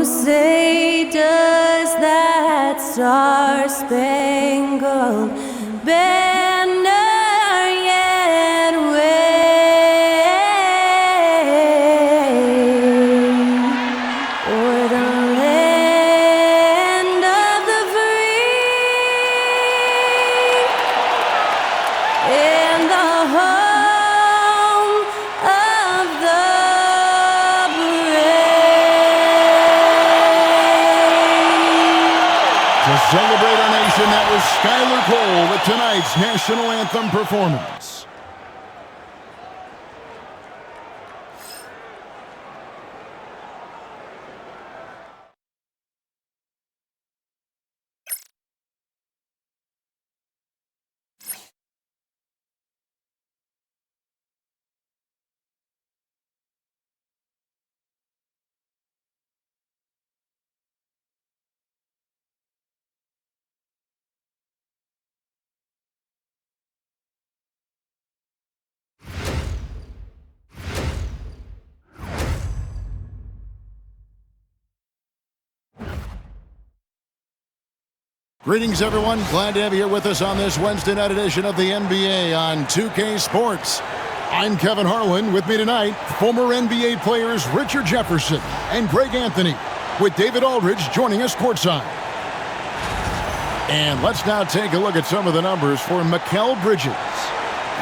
say does that star-spangled banner yet wave o'er the land of the free and the home of the To celebrate our nation, that was Skylar Cole with tonight's national anthem performance. Greetings, everyone. Glad to have you here with us on this Wednesday night edition of the NBA on 2K Sports. I'm Kevin Harlan. With me tonight, former NBA players Richard Jefferson and Greg Anthony, with David Aldridge joining us courtside. And let's now take a look at some of the numbers for Mikal Bridges.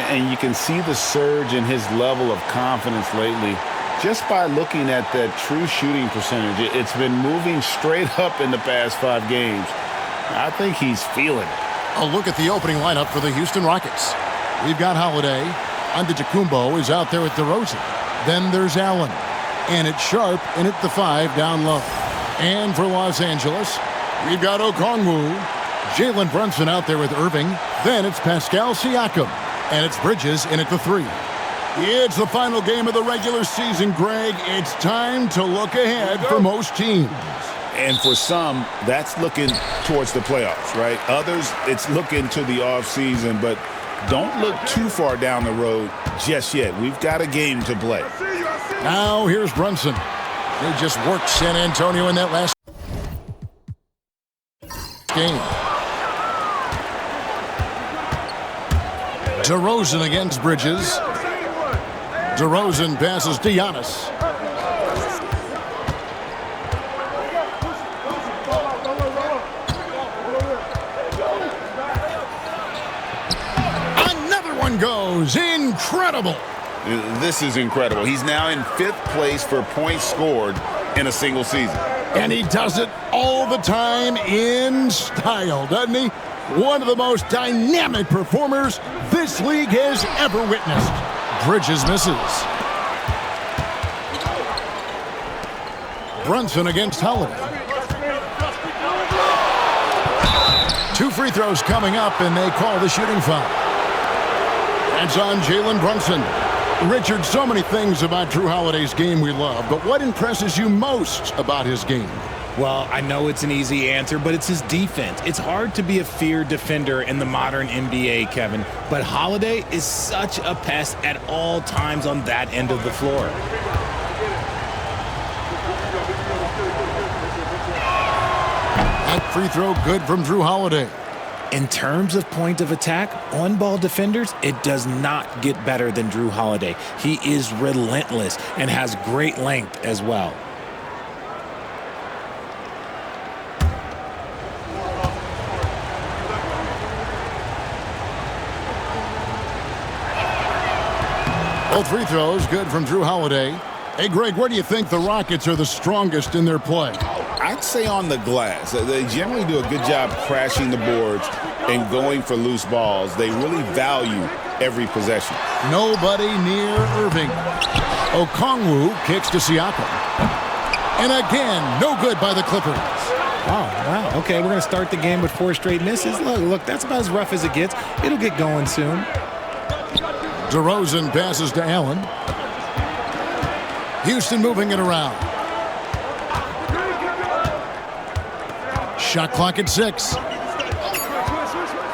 And you can see the surge in his level of confidence lately just by looking at that true shooting percentage. It's been moving straight up in the past 5 games. I think he's feeling it. A look at the opening lineup for the Houston Rockets. We've got Holiday. Antetokounmpo is out there with DeRozan. Then there's Allen. And it's Sharp in at the 5 down low. And for Los Angeles, we've got Okongwu. Jalen Brunson out there with Irving. Then it's Pascal Siakam. And it's Bridges in at the 3. It's the final game of the regular season, Greg. It's time to look ahead for most teams. And for some, that's looking towards the playoffs, right? Others, it's looking to the offseason, but don't look too far down the road just yet. We've got a game to play. Now here's Brunson. They just worked San Antonio in that last game. DeRozan against Bridges. DeRozan passes to Giannis. Goes incredible. This is incredible. He's now in 5th place for points scored in a single season. And he does it all the time in style, doesn't he? One of the most dynamic performers this league has ever witnessed. Bridges misses. Brunson against Holiday. 2 free throws coming up, and they call the shooting foul. That's on Jalen Brunson. Richard, so many things about Drew Holiday's game we love, but what impresses you most about his game? Well, I know it's an easy answer, but it's his defense. It's hard to be a feared defender in the modern NBA, Kevin, but Holiday is such a pest at all times on that end of the floor. That free throw good from Drew Holiday. In terms of point of attack, on-ball defenders, it does not get better than Drew Holiday. He is relentless and has great length as well. Both free throws good from Drew Holiday. Hey, Greg, where do you think the Rockets are the strongest in their play? I'd say on the glass. They generally do a good job crashing the boards and going for loose balls. They really value every possession. Nobody near Irving. Okongwu kicks to Siakam. And again, no good by the Clippers. Oh, wow. Okay, we're going to start the game with 4 straight misses. Look, that's about as rough as it gets. It'll get going soon. DeRozan passes to Allen. Houston moving it around. Shot clock at 6.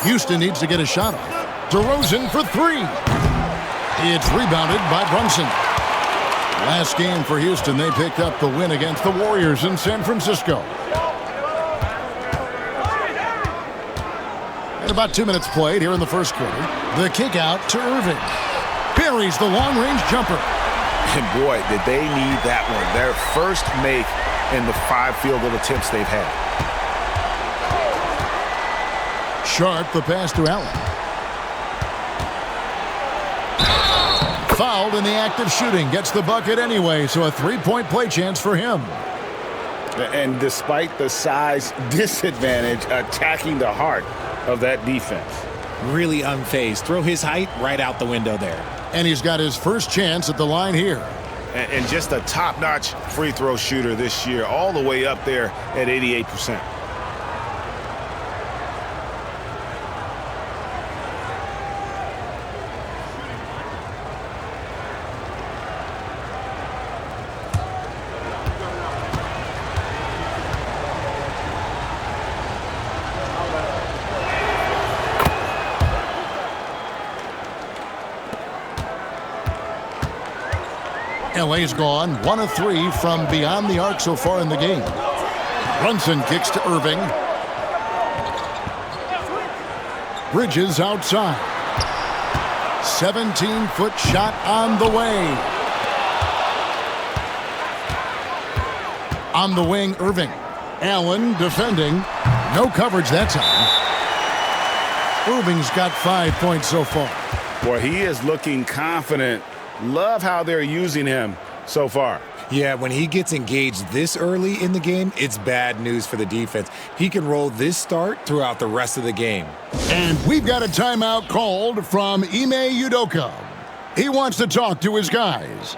Houston needs to get a shot off. DeRozan for 3. It's rebounded by Brunson. Last game for Houston, they picked up the win against the Warriors in San Francisco. And about 2 minutes played here in the first quarter. The kick out to Irving. Buries the long-range jumper. And boy, did they need that one. Their first make in the 5 field goal attempts they've had. Sharp, the pass to Allen. Fouled in the act of shooting. Gets the bucket anyway, so a 3-point play chance for him. And despite the size disadvantage, attacking the heart of that defense. Really unfazed. Throw his height right out the window there. And he's got his first chance at the line here. And just a top-notch free throw shooter this year, all the way up there at 88%. LA's gone 1 of 3 from beyond the arc so far in the game. Brunson kicks to Irving. Bridges outside. 17-foot shot on the way. On the wing, Irving. Allen defending. No coverage that time. Irving's got 5 points so far. Boy, he is looking confident. Love how they're using him so far. Yeah, when he gets engaged this early in the game, it's bad news for the defense. He can roll this start throughout the rest of the game. And we've got a timeout called from Ime Udoka. He wants to talk to his guys.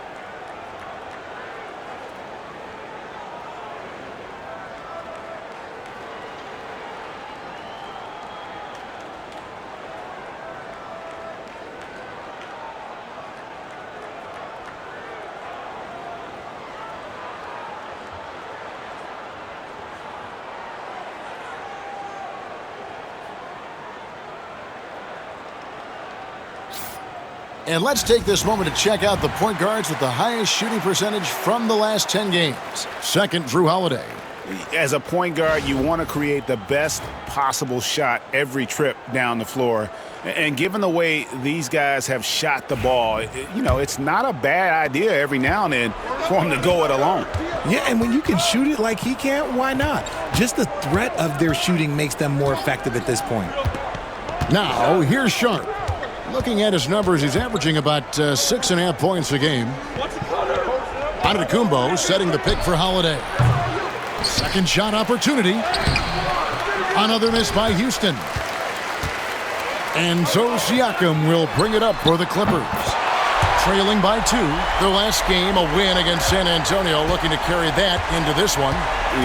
And let's take this moment to check out the point guards with the highest shooting percentage from the last 10 games. Second, Drew Holiday. As a point guard, you want to create the best possible shot every trip down the floor. And given the way these guys have shot the ball, it's not a bad idea every now and then for them to go it alone. Yeah, and when you can shoot it like he can, why not? Just the threat of their shooting makes them more effective at this point. Now, here's Sharp. Looking at his numbers, he's averaging about 6.5 points a game. Antetokounmpo setting the pick for Holiday. Second shot opportunity. Another miss by Houston. And so Siakam will bring it up for the Clippers. Trailing by 2. Their last game, a win against San Antonio, looking to carry that into this one.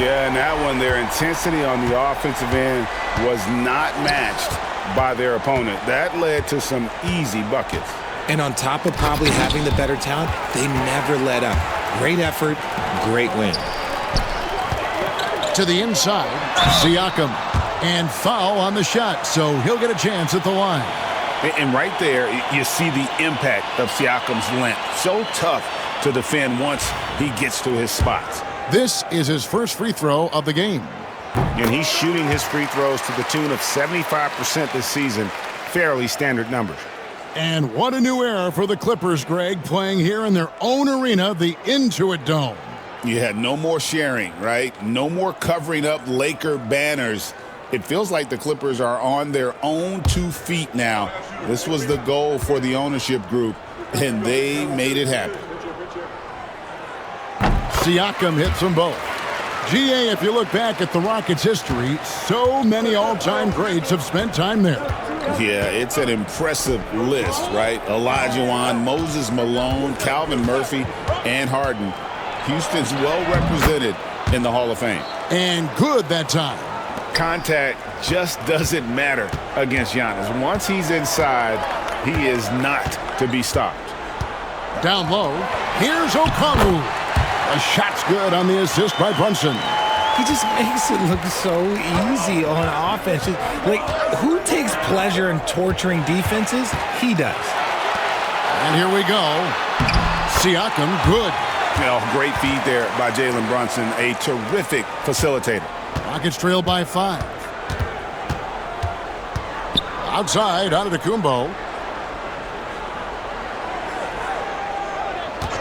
Yeah, and that one, their intensity on the offensive end was not matched by their opponent. That led to some easy buckets. And on top of probably having the better talent, they never let up. Great effort, great win. To the inside, Siakam. And foul on the shot, so he'll get a chance at the line. And right there, you see the impact of Siakam's length. So tough to defend once he gets to his spots. This is his first free throw of the game. And he's shooting his free throws to the tune of 75% this season. Fairly standard numbers. And what a new era for the Clippers, Greg, playing here in their own arena, the Intuit Dome. Yeah, no more sharing, right? No more covering up Laker banners. It feels like the Clippers are on their own 2 feet now. This was the goal for the ownership group, and they made it happen. Siakam hits them both. GA, if you look back at the Rockets' history, so many all-time greats have spent time there. Yeah, it's an impressive list, right? Olajuwon, Moses Malone, Calvin Murphy, and Harden. Houston's well represented in the Hall of Fame. And good that time. Contact just doesn't matter against Giannis. Once he's inside, he is not to be stopped. Down low, here's Okongwu. A shot's good on the assist by Brunson. He just makes it look so easy on offense. Like, who takes pleasure in torturing defenses? He does. And here we go. Siakam, good. Great feed there by Jalen Brunson, a terrific facilitator. Rockets trail by 5. Outside, Antetokounmpo.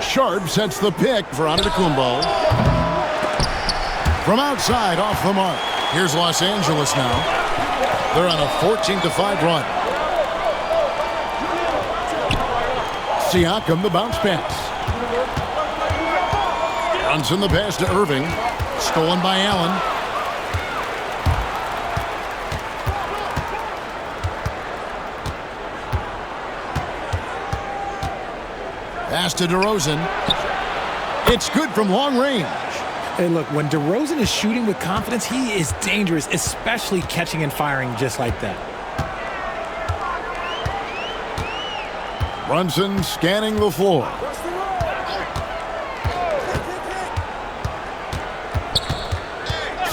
Sharp sets the pick for Antetokounmpo. From outside, off the mark. Here's Los Angeles now. They're on a 14-5 run. Siakam, the bounce pass. Brunson, the pass to Irving. Stolen by Allen. Pass to DeRozan. It's good from long range. Hey, look, when DeRozan is shooting with confidence, he is dangerous, especially catching and firing just like that. Brunson scanning the floor.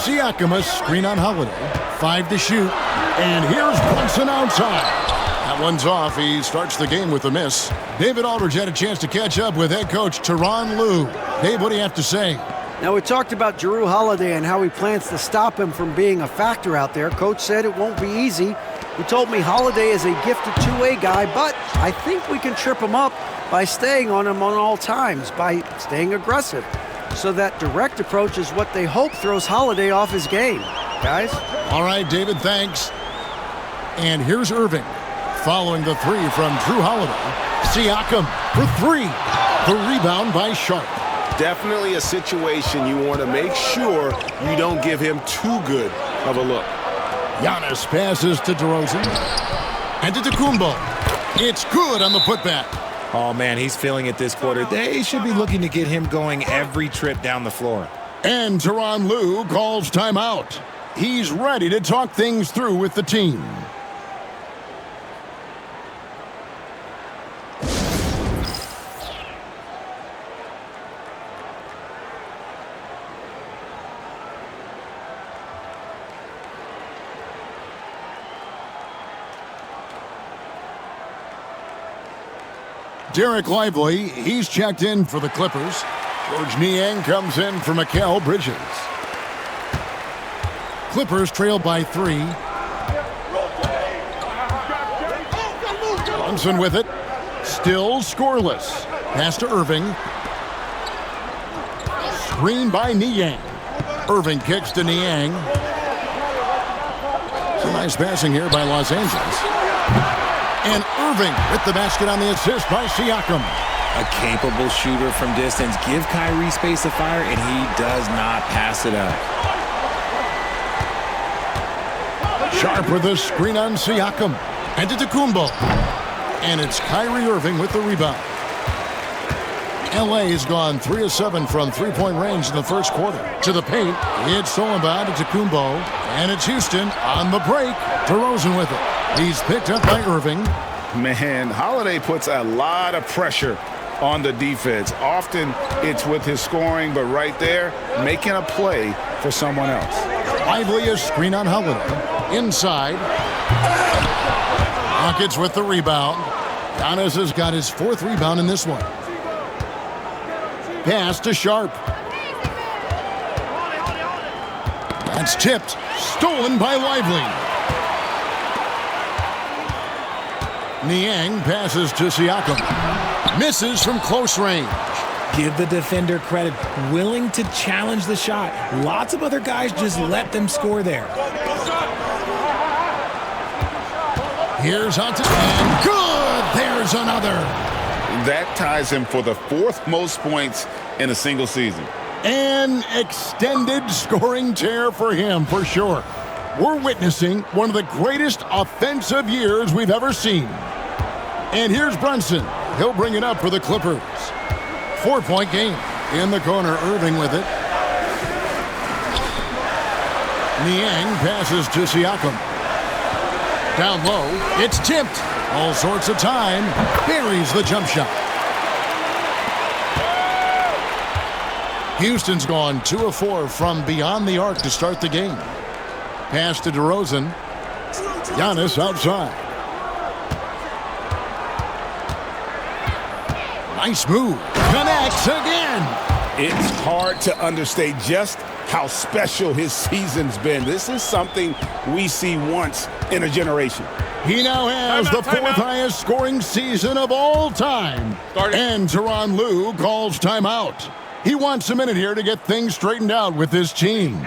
Siakam, a screen on Holiday. 5 to shoot. And here's Brunson outside. That one's off. He starts the game with a miss. David Aldridge had a chance to catch up with head coach Tyronn Lue. Dave, what do you have to say? Now, we talked about Jrue Holiday and how he plans to stop him from being a factor out there. Coach said it won't be easy. He told me Holiday is a gifted two-way guy, but I think we can trip him up by staying on him on all times, by staying aggressive. So that direct approach is what they hope throws Holiday off his game. Guys? All right, David, thanks. And here's Irving. Following the 3 from Jrue Holiday. Siakam for 3. The rebound by Sharp. Definitely a situation you want to make sure you don't give him too good of a look. Giannis passes to DeRozan. And to Antetokounmpo. It's good on the putback. Oh, man, he's feeling it this quarter. They should be looking to get him going every trip down the floor. And Tyronn Lue calls timeout. He's ready to talk things through with the team. Derek Lively, he's checked in for the Clippers. George Niang comes in for Mikal Bridges. Clippers trail by 3. Brunson with it. Still scoreless. Pass to Irving. Screen by Niang. Irving kicks to Niang. Some nice passing here by Los Angeles. And Irving with the basket on the assist by Siakam. A capable shooter from distance. Give Kyrie space to fire, and he does not pass it up. Sharp with a screen on Siakam. And to Antetokounmpo. And it's Kyrie Irving with the rebound. LA has gone 3 of 7 from three-point range in the first quarter. To the paint, it's stolen by Antetokounmpo. And it's Houston on the break. DeRozan with it. He's picked up by Irving. Man, Holiday puts a lot of pressure on the defense. Often it's with his scoring, but right there, making a play for someone else. Lively a screen on Holiday. Inside. Rockets with the rebound. Giannis has got his 4th rebound in this one. Pass to Sharp. That's tipped. Stolen by Lively. Niang passes to Siakam. Misses from close range. Give the defender credit. Willing to challenge the shot. Lots of other guys just let them score there. Here's Antetokounmpo. Good! There's another. That ties him for the 4th most points in a single season. An extended scoring tear for him, for sure. We're witnessing one of the greatest offensive years we've ever seen. And here's Brunson. He'll bring it up for the Clippers. 4-point game. In the corner, Irving with it. Niang passes to Siakam. Down low, it's tipped. All sorts of time. Buries the jump shot. Houston's gone 2 of 4 from beyond the arc to start the game. Pass to DeRozan. Giannis outside. Nice move. Connects again. It's hard to understate just how special his season's been. This is something we see once in a generation. He now has the fourth highest scoring season of all time. And Tyronn Lue calls timeout. He wants a minute here to get things straightened out with his team.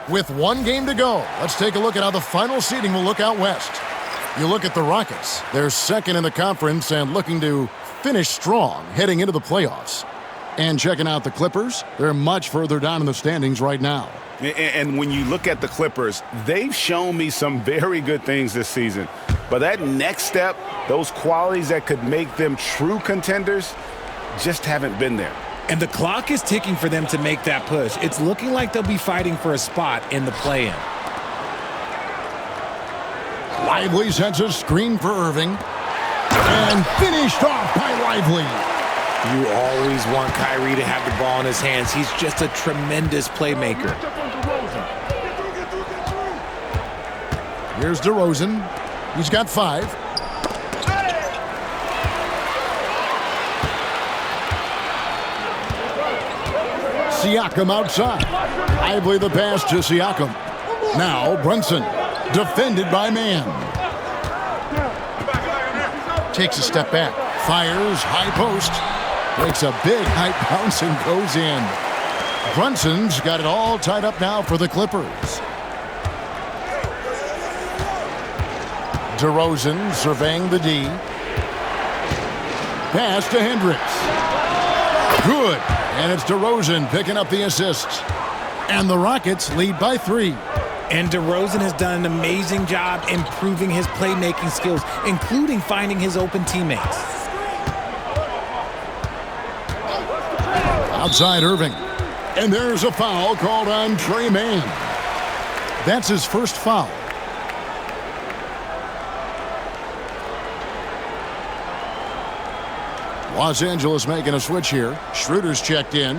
With one game to go, let's take a look at how the final seeding will look out west. You look at the Rockets. They're second in the conference and looking to finish strong heading into the playoffs. And checking out the Clippers, they're much further down in the standings right now. And when you look at the Clippers, they've shown me some very good things this season. But that next step, those qualities that could make them true contenders, just haven't been there. And the clock is ticking for them to make that push. It's looking like they'll be fighting for a spot in the play-in. Lively sets a screen for Irving. And finished off by Lively. You always want Kyrie to have the ball in his hands. He's just a tremendous playmaker. Here's DeRozan. He's got 5. Siakam outside. Lively the pass to Siakam. Now Brunson, defended by Mann. Takes a step back. Fires, high post. Makes a big high bounce and goes in. Brunson's got it all tied up now for the Clippers. DeRozan surveying the D. Pass to Hendricks. Good. And it's DeRozan picking up the assist. And the Rockets lead by 3. And DeRozan has done an amazing job improving his playmaking skills, including finding his open teammates. Outside Irving. And there's a foul called on Trey Mann. That's his first foul. Los Angeles making a switch here. Schroeder's checked in.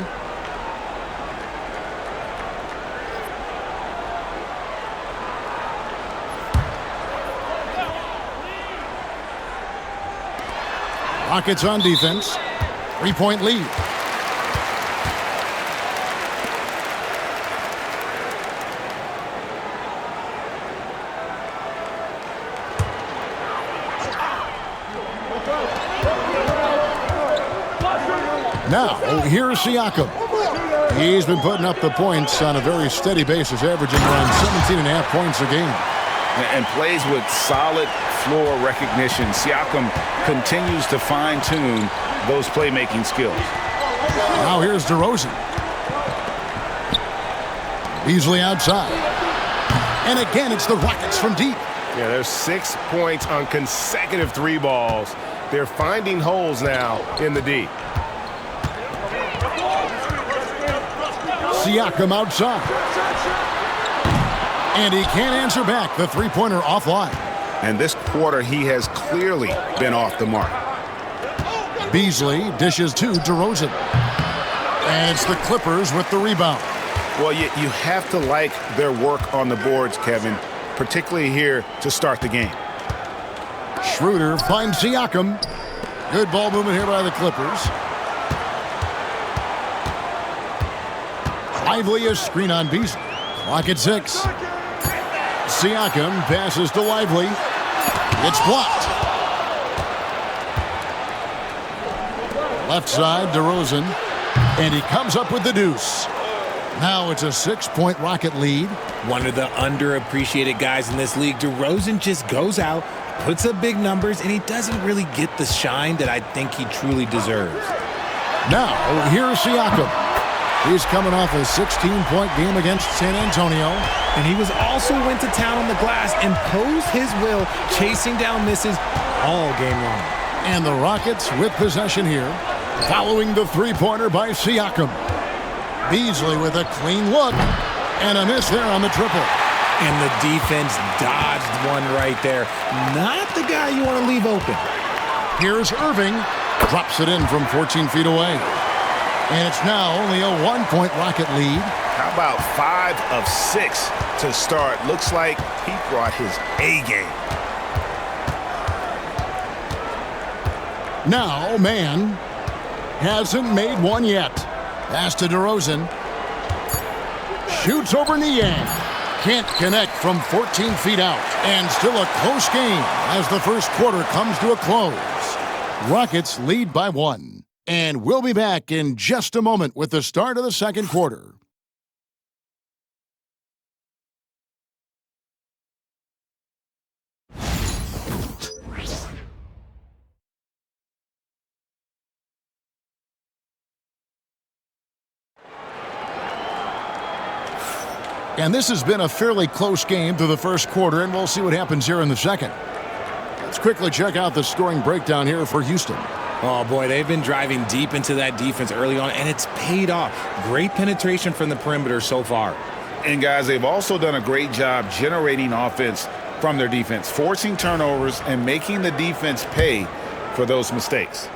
Rockets on defense. 3-point lead. Now, here's Siakam. He's been putting up the points on a very steady basis, averaging around 17.5 points a game. And plays with solid floor recognition. Siakam continues to fine-tune those playmaking skills. Now here's DeRozan. Beasley outside. And again, it's the Rockets from deep. Yeah, there's 6 points on consecutive 3 balls. They're finding holes now in the D. Siakam outside. And he can't answer back. The three-pointer offline. And this quarter, he has clearly been off the mark. Beasley dishes to DeRozan. And it's the Clippers with the rebound. Well, you have to like their work on the boards, Kevin, particularly here to start the game. Schroeder finds Siakam. Good ball movement here by the Clippers. Lively a screen on Beasley. Clock at 6. Siakam passes to Lively. It's blocked. Left side, DeRozan. And he comes up with the deuce. Now it's a 6-point Rocket lead. One of the underappreciated guys in this league. DeRozan just goes out, puts up big numbers, and he doesn't really get the shine that I think he truly deserves. Now, here's Siakam. He's coming off a 16-point game against San Antonio. And he also went to town on the glass, imposed his will, chasing down misses all game long. And the Rockets with possession here, following the three-pointer by Siakam. Beasley with a clean look. And a miss there on the triple. And the defense dodged one right there. Not the guy you want to leave open. Here's Irving. Drops it in from 14 feet away. And it's now only a 1-point Rocket lead. How about 5 of 6 to start? Looks like he brought his A game. Now, Mann hasn't made one yet. Pass to DeRozan. Shoots over Niang. Can't connect from 14 feet out. And still a close game as the first quarter comes to a close. Rockets lead by 1. And we'll be back in just a moment with the start of the second quarter. And this has been a fairly close game through the first quarter, and we'll see what happens here in the second. Let's quickly check out the scoring breakdown here for Houston. Oh, boy, they've been driving deep into that defense early on, and it's paid off. Great penetration from the perimeter so far. And, guys, they've also done a great job generating offense from their defense, forcing turnovers and making the defense pay for those mistakes.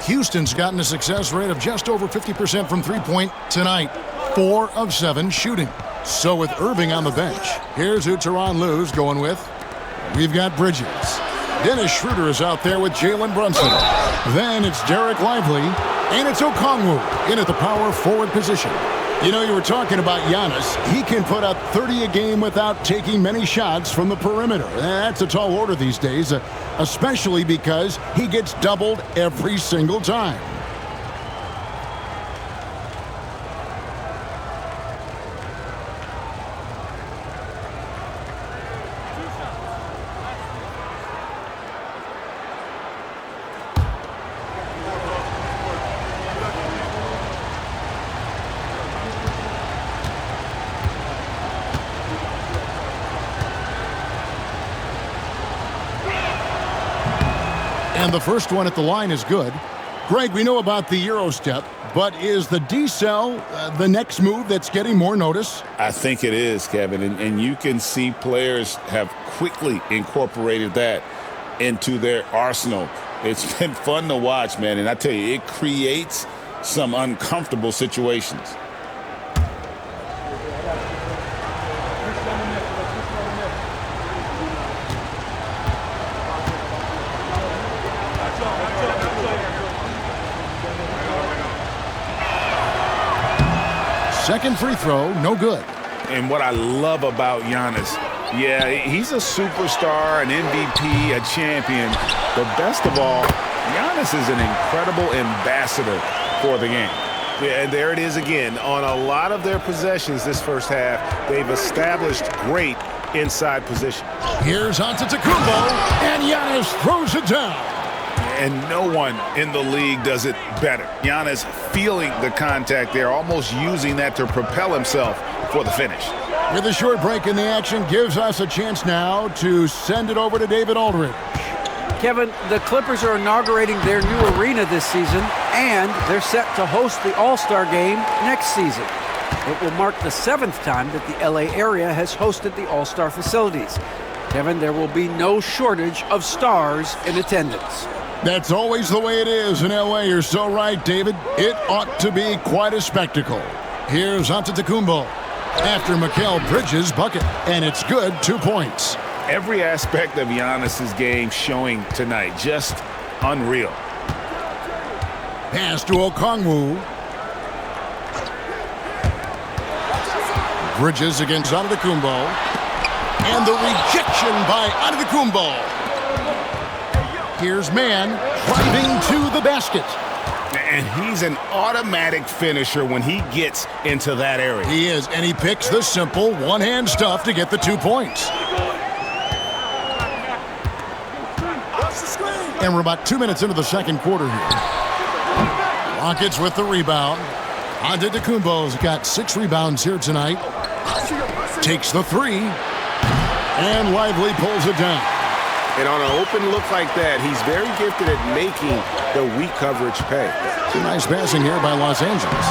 Houston's gotten a success rate of just over 50% from three-point tonight. 4 of 7 shooting. So with Irving on the bench, here's who Tyronn Lue's going with. We've got Bridges. Dennis Schroeder is out there with Jalen Brunson. Then it's Derek Lively, and it's Okongwu in at the power forward position. You know, you were talking about Giannis. He can put up 30 a game without taking many shots from the perimeter. That's a tall order these days, especially because he gets doubled every single time. And the first one at the line is good. Greg, we know about the Euro step, but is the decel the next move that's getting more notice? I think it is, Kevin, and you can see players have quickly incorporated that into their arsenal. It's been fun to watch, man, and I tell you, it creates some uncomfortable situations. Second free throw, no good. And what I love about Giannis, yeah, he's a superstar, an MVP, a champion. But best of all, Giannis is an incredible ambassador for the game. Yeah, and there it is again. On a lot of their possessions this first half, they've established great inside position. Here's Antetokounmpo, and Giannis throws it down. And no one in the league does it better. Giannis feeling the contact there, almost using that to propel himself for the finish. With a short break in the action, gives us a chance now to send it over to David Aldridge. Kevin, the Clippers are inaugurating their new arena this season, and they're set to host the All-Star Game next season. It will mark the 7th time that the LA area has hosted the All-Star facilities. Kevin, there will be no shortage of stars in attendance. That's always the way it is in L.A. You're so right, David. It ought to be quite a spectacle. Here's Antetokounmpo after Mikal Bridges' bucket, and it's good, 2 points. Every aspect of Giannis's game showing tonight, just unreal. Pass to Okongwu. Bridges against Antetokounmpo, and the rejection by Antetokounmpo. Here's Mann driving to the basket. And he's an automatic finisher when he gets into that area. He is, and he picks the simple one-hand stuff to get the 2 points. And we're about 2 minutes into the second quarter here. Rockets with the rebound. Antetokounmpo's got 6 rebounds here tonight. Takes the 3. And Lively pulls it down. And on an open look like that, he's very gifted at making the weak coverage pay. Some nice passing here by Los Angeles.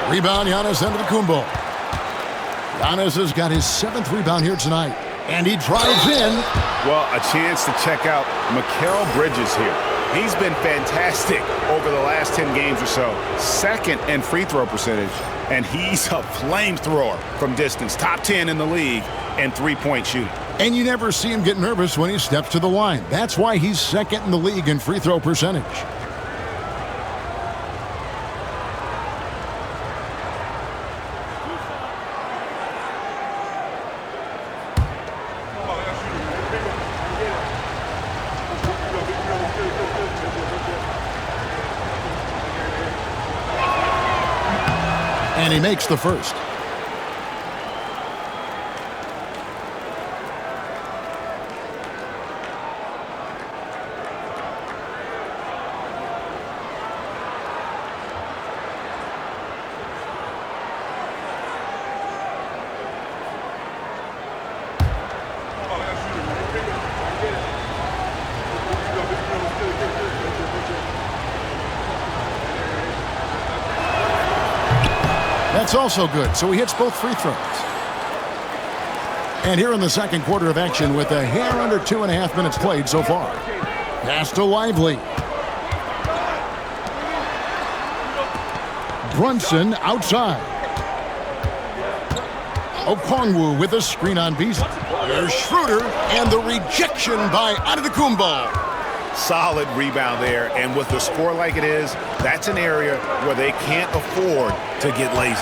Rebound, Giannis Antetokounmpo. Giannis has got his 7th rebound here tonight. And he drives in. Well, a chance to check out Mikal Bridges here. He's been fantastic over the last 10 games or so. 2nd in free throw percentage, and he's a flamethrower from distance. Top 10 in the league in three-point shooting. And you never see him get nervous when he steps to the line. That's why he's 2nd in the league in free throw percentage. And he makes the first. That's also good, so he hits both free throws. And here in the second quarter of action with a hair under 2.5 minutes played so far. Pass to Lively. Brunson outside. Okongwu with a screen on Beasley. There's Schroeder, and the rejection by Antetokounmpo. Solid rebound there, and with the score like it is, that's an area where they can't afford to get lazy.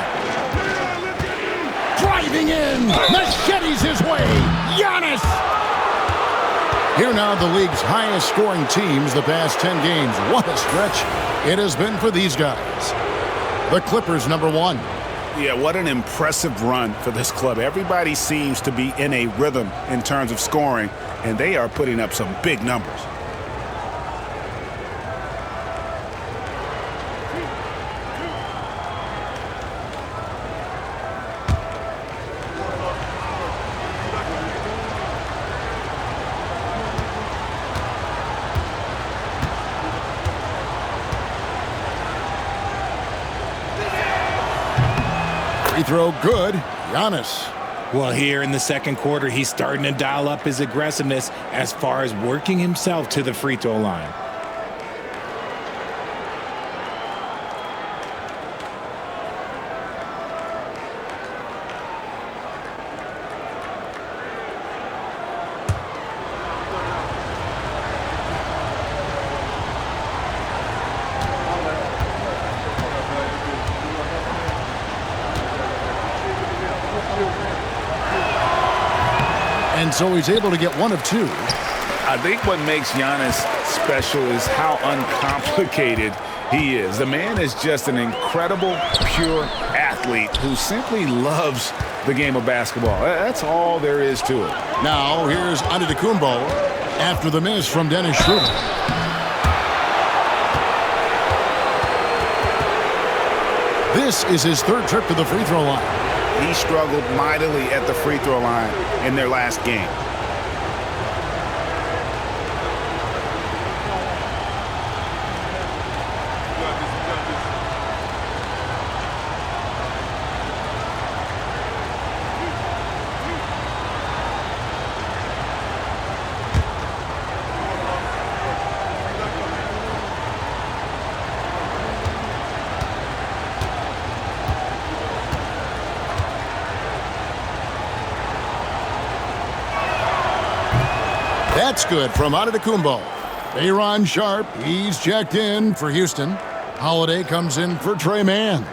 Driving in, machetes his way, Giannis! Here now the league's highest scoring teams the past 10 games. What a stretch it has been for these guys. The Clippers, number 1. Yeah, what an impressive run for this club. Everybody seems to be in a rhythm in terms of scoring, and they are putting up some big numbers. Free throw good, Giannis. Well, here in the second quarter, he's starting to dial up his aggressiveness as far as working himself to the free throw line. And so he's able to get 1 of 2. I think what makes Giannis special is how uncomplicated he is. The man is just an incredible, pure athlete who simply loves the game of basketball. That's all there is to it. Now here's Antetokounmpo after the miss from Dennis Schroeder. This is his 3rd trip to the free throw line. He struggled mightily at the free throw line in their last game. That's good from Antetokounmpo. Aaron Sharp, he's checked in for Houston. Holiday comes in for Trey Mann.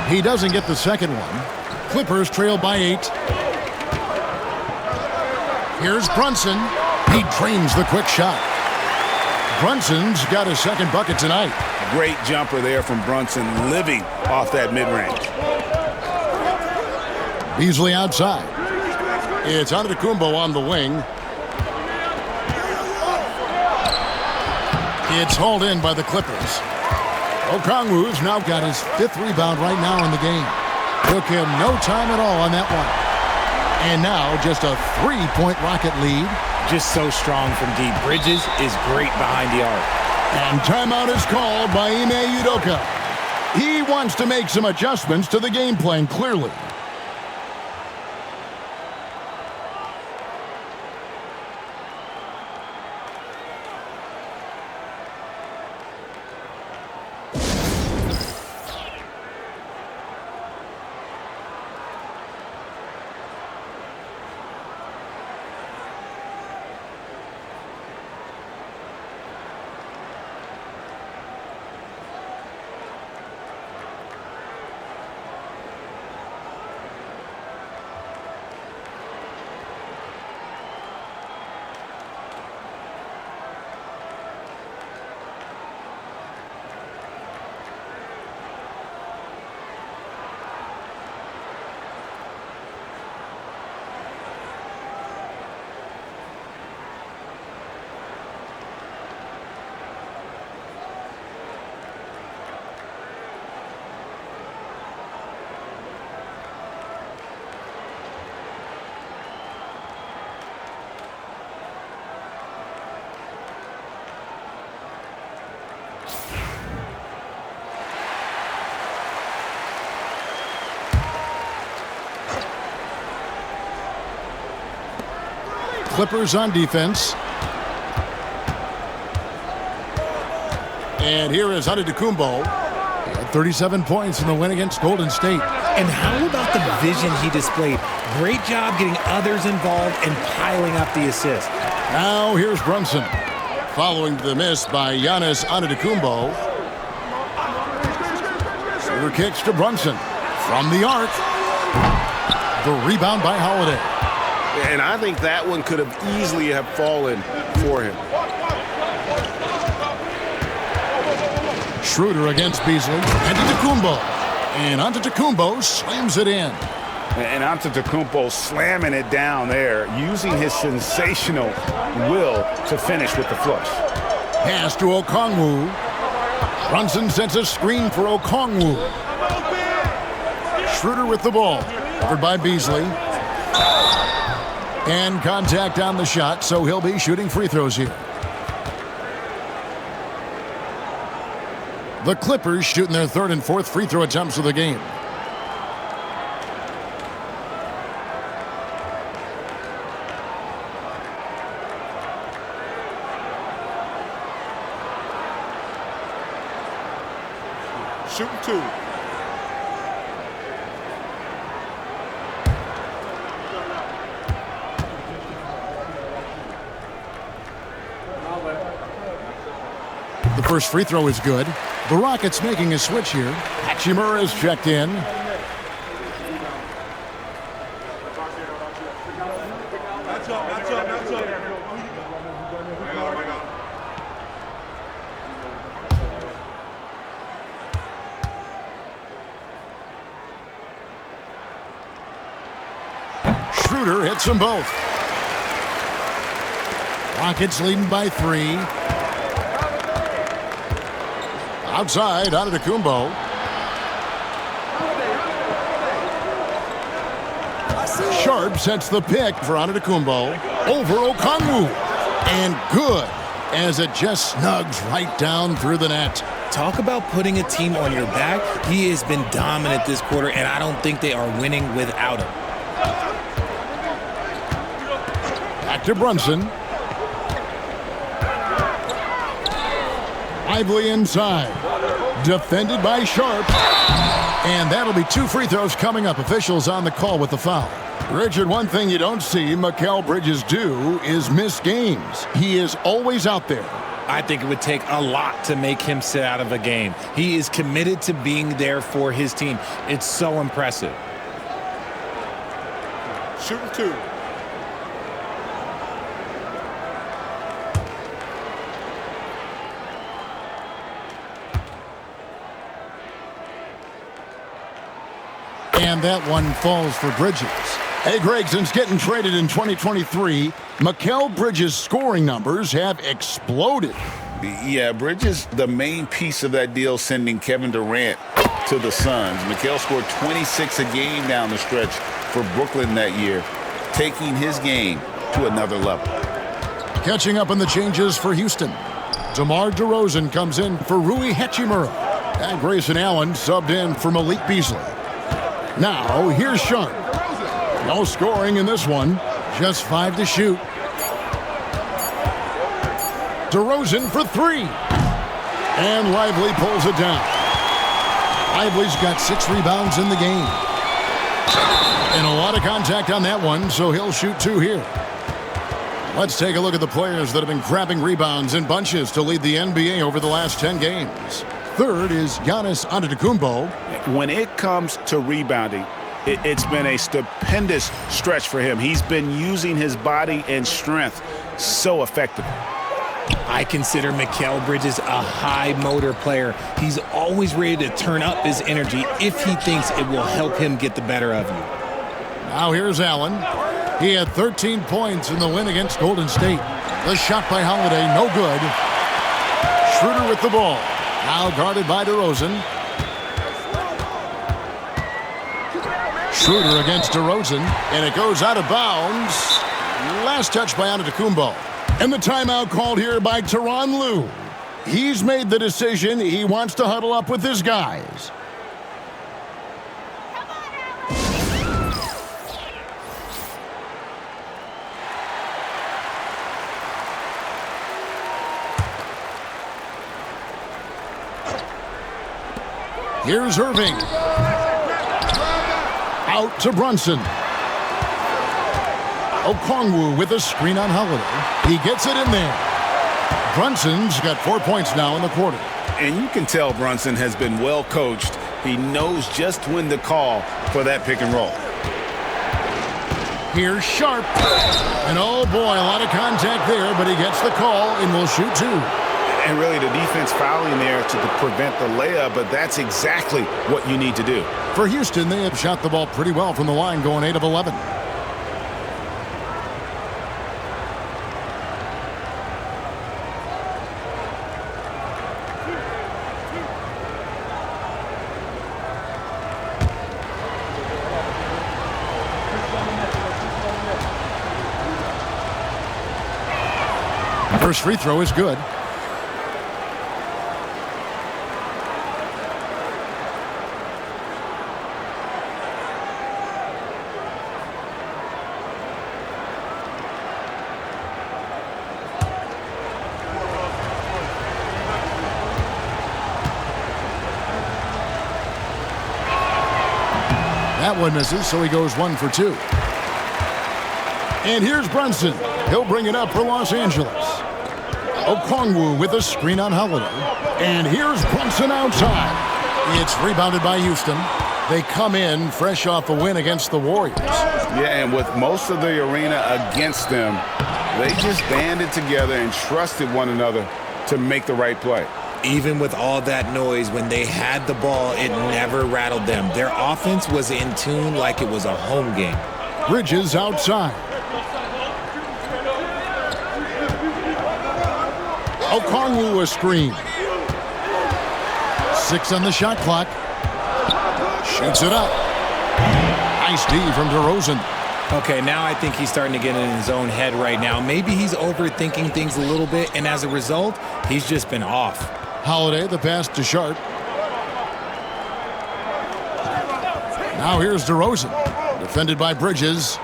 He doesn't get the second one. Clippers trail by 8. Here's Brunson. He drains the quick shot. Brunson's got his second bucket tonight. Great jumper there from Brunson, living off that mid-range. Beasley outside. It's Antetokounmpo on the wing. It's hauled in by the Clippers. Okongwu's now got his 5th rebound right now in the game. Took him no time at all on that one. And now just a 3-point Rocket lead. Just so strong from deep. Bridges is great behind the arc. And timeout is called by Ime Udoka. He wants to make some adjustments to the game plan, clearly. Clippers on defense. And here is Antetokounmpo. He had 37 points in the win against Golden State. And how about the vision he displayed? Great job getting others involved and piling up the assist. Now here's Brunson. Following the miss by Giannis Antetokounmpo. Shooter kicks to Brunson. From the arc. The rebound by Holiday. And I think that one could have easily have fallen for him. Schroeder against Beasley. Antetokounmpo. And Antetokounmpo slams it in. And Antetokounmpo slamming it down there, using his sensational will to finish with the flush. Pass to Okongwu. Brunson sets a screen for Okongwu. Schroeder with the ball. Covered by Beasley. And contact on the shot, so he'll be shooting free throws here. The Clippers shooting their 3rd and 4th free throw attempts of the game. Shooting 2. The first free throw is good. The Rockets making a switch here. Hachimura is checked in. Schroeder hits them both. Rockets leading by 3. Outside, Antetokounmpo. Sharp sets the pick for Antetokounmpo over Okongwu. And good, as it just snugs right down through the net. Talk about putting a team on your back. He has been dominant this quarter, and I don't think they are winning without him. Back to Brunson. Lively inside. Defended by Sharp. And that'll be 2 free throws coming up. Officials on the call with the foul. Richard, one thing you don't see Mikal Bridges do is miss games. He is always out there. I think it would take a lot to make him sit out of a game. He is committed to being there for his team. It's so impressive. Shooting 2. And that one falls for Bridges. Hey, Greg, since getting traded in 2023, Mikal Bridges' scoring numbers have exploded. Yeah, Bridges, the main piece of that deal, sending Kevin Durant to the Suns. Mikal scored 26 a game down the stretch for Brooklyn that year, taking his game to another level. Catching up on the changes for Houston. DeMar DeRozan comes in for Rui Hachimura. And Grayson Allen subbed in for Malik Beasley. Now, here's Sharp. No scoring in this one. Just 5 to shoot. DeRozan for 3. And Lively pulls it down. Lively's got 6 rebounds in the game. And a lot of contact on that one, so he'll shoot 2 here. Let's take a look at the players that have been grabbing rebounds in bunches to lead the NBA over the last 10 games. Third is Giannis Antetokounmpo. When it comes to rebounding, it's been a stupendous stretch for him. He's been using his body and strength so effectively. I consider Mikal Bridges a high motor player. He's always ready to turn up his energy if he thinks it will help him get the better of you. Now here's Allen. He had 13 points in the win against Golden State. The shot by Holiday, no good. Schroeder with the ball. Now guarded by DeRozan. Schroeder against DeRozan, and it goes out of bounds. Last touch by Antetokounmpo. And the timeout called here by Tyronn Lue. He's made the decision. He wants to huddle up with his guys. Here's Irving. Out to Brunson. Okongwu with a screen on Holiday. He gets it in there. Brunson's got 4 points now in the quarter. And you can tell Brunson has been well coached. He knows just when to call for that pick and roll. Here's Sharp. And oh boy, a lot of contact there, but he gets the call and will shoot 2. And really the defense fouling there to prevent the layup, but that's exactly what you need to do. For Houston, they have shot the ball pretty well from the line, going 8 of 11. First free throw is good. That one misses, so he goes 1 for 2. And here's Brunson. He'll bring it up for Los Angeles. Okongwu with a screen on Holiday. And here's Brunson outside. It's rebounded by Houston. They come in fresh off a win against the Warriors. Yeah, and with most of the arena against them, they just banded together and trusted one another to make the right play. Even with all that noise, when they had the ball, it never rattled them. Their offense was in tune like it was a home game. Bridges outside. Okongwu a screen. 6 on the shot clock. Shoots it up. Nice D from DeRozan. Okay, now I think he's starting to get in his own head right now. Maybe he's overthinking things a little bit, and as a result, he's just been off. Holiday, the pass to Sharp. Now here's DeRozan. Defended by Bridges.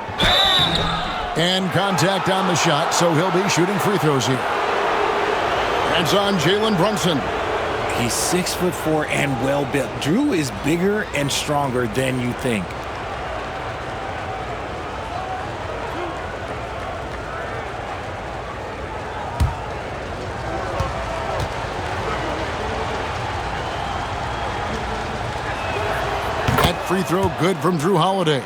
And contact on the shot, so he'll be shooting free throws here. That's on Jalen Brunson. He's 6'4" and well built. Drew is bigger and stronger than you think. That free throw good from Drew Holiday.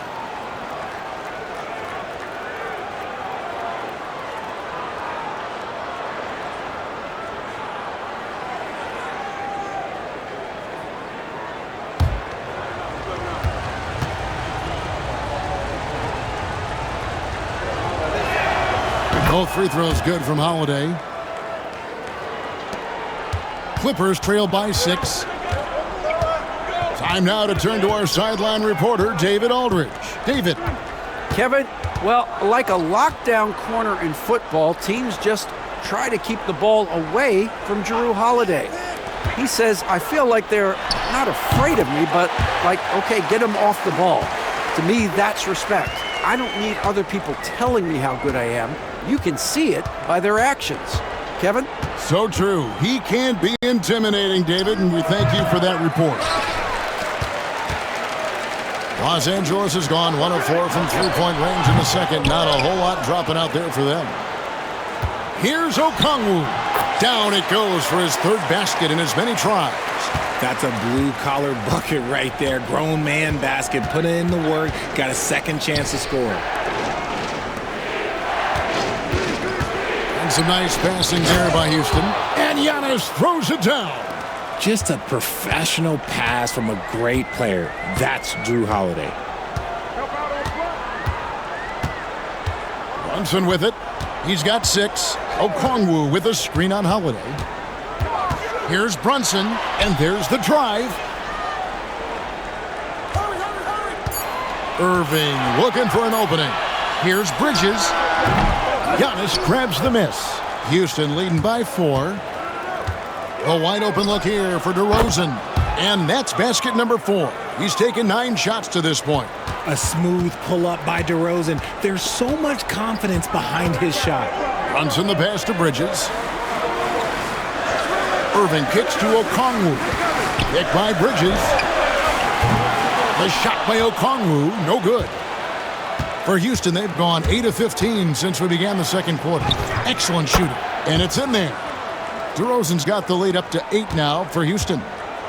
Both free throws good from Holiday. Clippers trail by 6. Time now to turn to our sideline reporter, David Aldridge. David. Kevin, well, like a lockdown corner in football, teams just try to keep the ball away from Jrue Holiday. He says, I feel like they're not afraid of me, but like, okay, get him off the ball. To me, that's respect. I don't need other people telling me how good I am. You can see it by their actions. Kevin? So true. He can be intimidating, David, and we thank you for that report. Los Angeles has gone 1 of 4 from three-point range in the second. Not a whole lot dropping out there for them. Here's Okongwu. Down it goes for his third basket in as many tries. That's a blue-collar bucket right there. Grown man basket. Put in the work. Got a second chance to score. And some nice passing there by Houston. And Giannis throws it down. Just a professional pass from a great player. That's Jrue Holiday. Brunson with it. He's got 6. Okongwu with a screen on Holiday. Here's Brunson, and there's the drive. Irving looking for an opening. Here's Bridges. Giannis grabs the miss. Houston leading by 4. A wide open look here for DeRozan. And that's basket number 4. He's taken 9 shots to this point. A smooth pull-up by DeRozan. There's so much confidence behind his shot. Brunson the pass to Bridges. Irving kicks to Okongwu. Kick by Bridges. The shot by Okongwu, no good. For Houston, they've gone 8 of 15 since we began the second quarter. Excellent shooting, and it's in there. DeRozan's got the lead up to 8 now for Houston.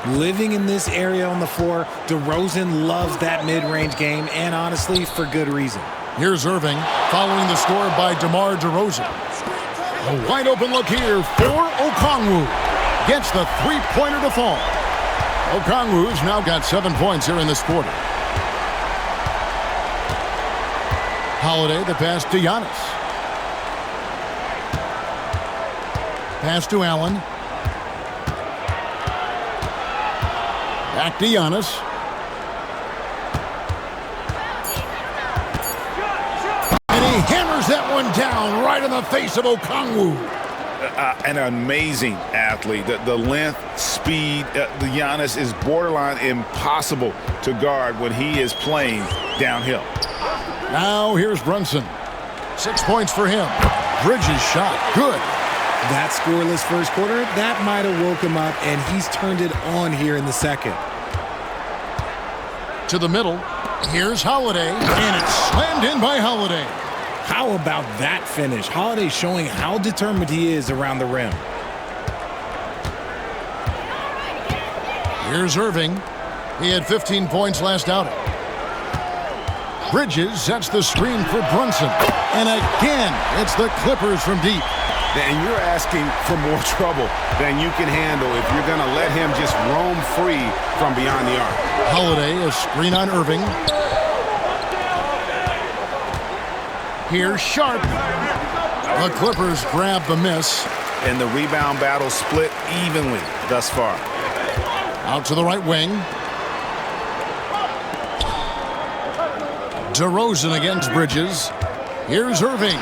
Living in this area on the floor, DeRozan loves that mid-range game, and honestly, for good reason. Here's Irving, following the score by DeMar DeRozan. A wide open look here for Okongwu. Gets the three-pointer to fall. Okongwu's now got 7 points here in this quarter. Holiday, the pass to Giannis. Pass to Allen. Back to Giannis. And he hammers that one down right in the face of Okongwu. An amazing athlete. The length, speed, the Giannis is borderline impossible to guard when he is playing downhill. Now here's Brunson. 6 points for him. Bridges shot. Good. That scoreless first quarter, that might have woke him up, and he's turned it on here in the second. To the middle. Here's Holiday. And it's slammed in by Holiday. How about that finish? Holiday showing how determined he is around the rim. Here's Irving. He had 15 points last outing. Bridges sets the screen for Brunson. And again, it's the Clippers from deep. And you're asking for more trouble than you can handle if you're going to let him just roam free from beyond the arc. Holiday, a screen on Irving. Here's Sharp. The Clippers grab the miss. And the rebound battle split evenly thus far. Out to the right wing. DeRozan against Bridges. Here's Irving.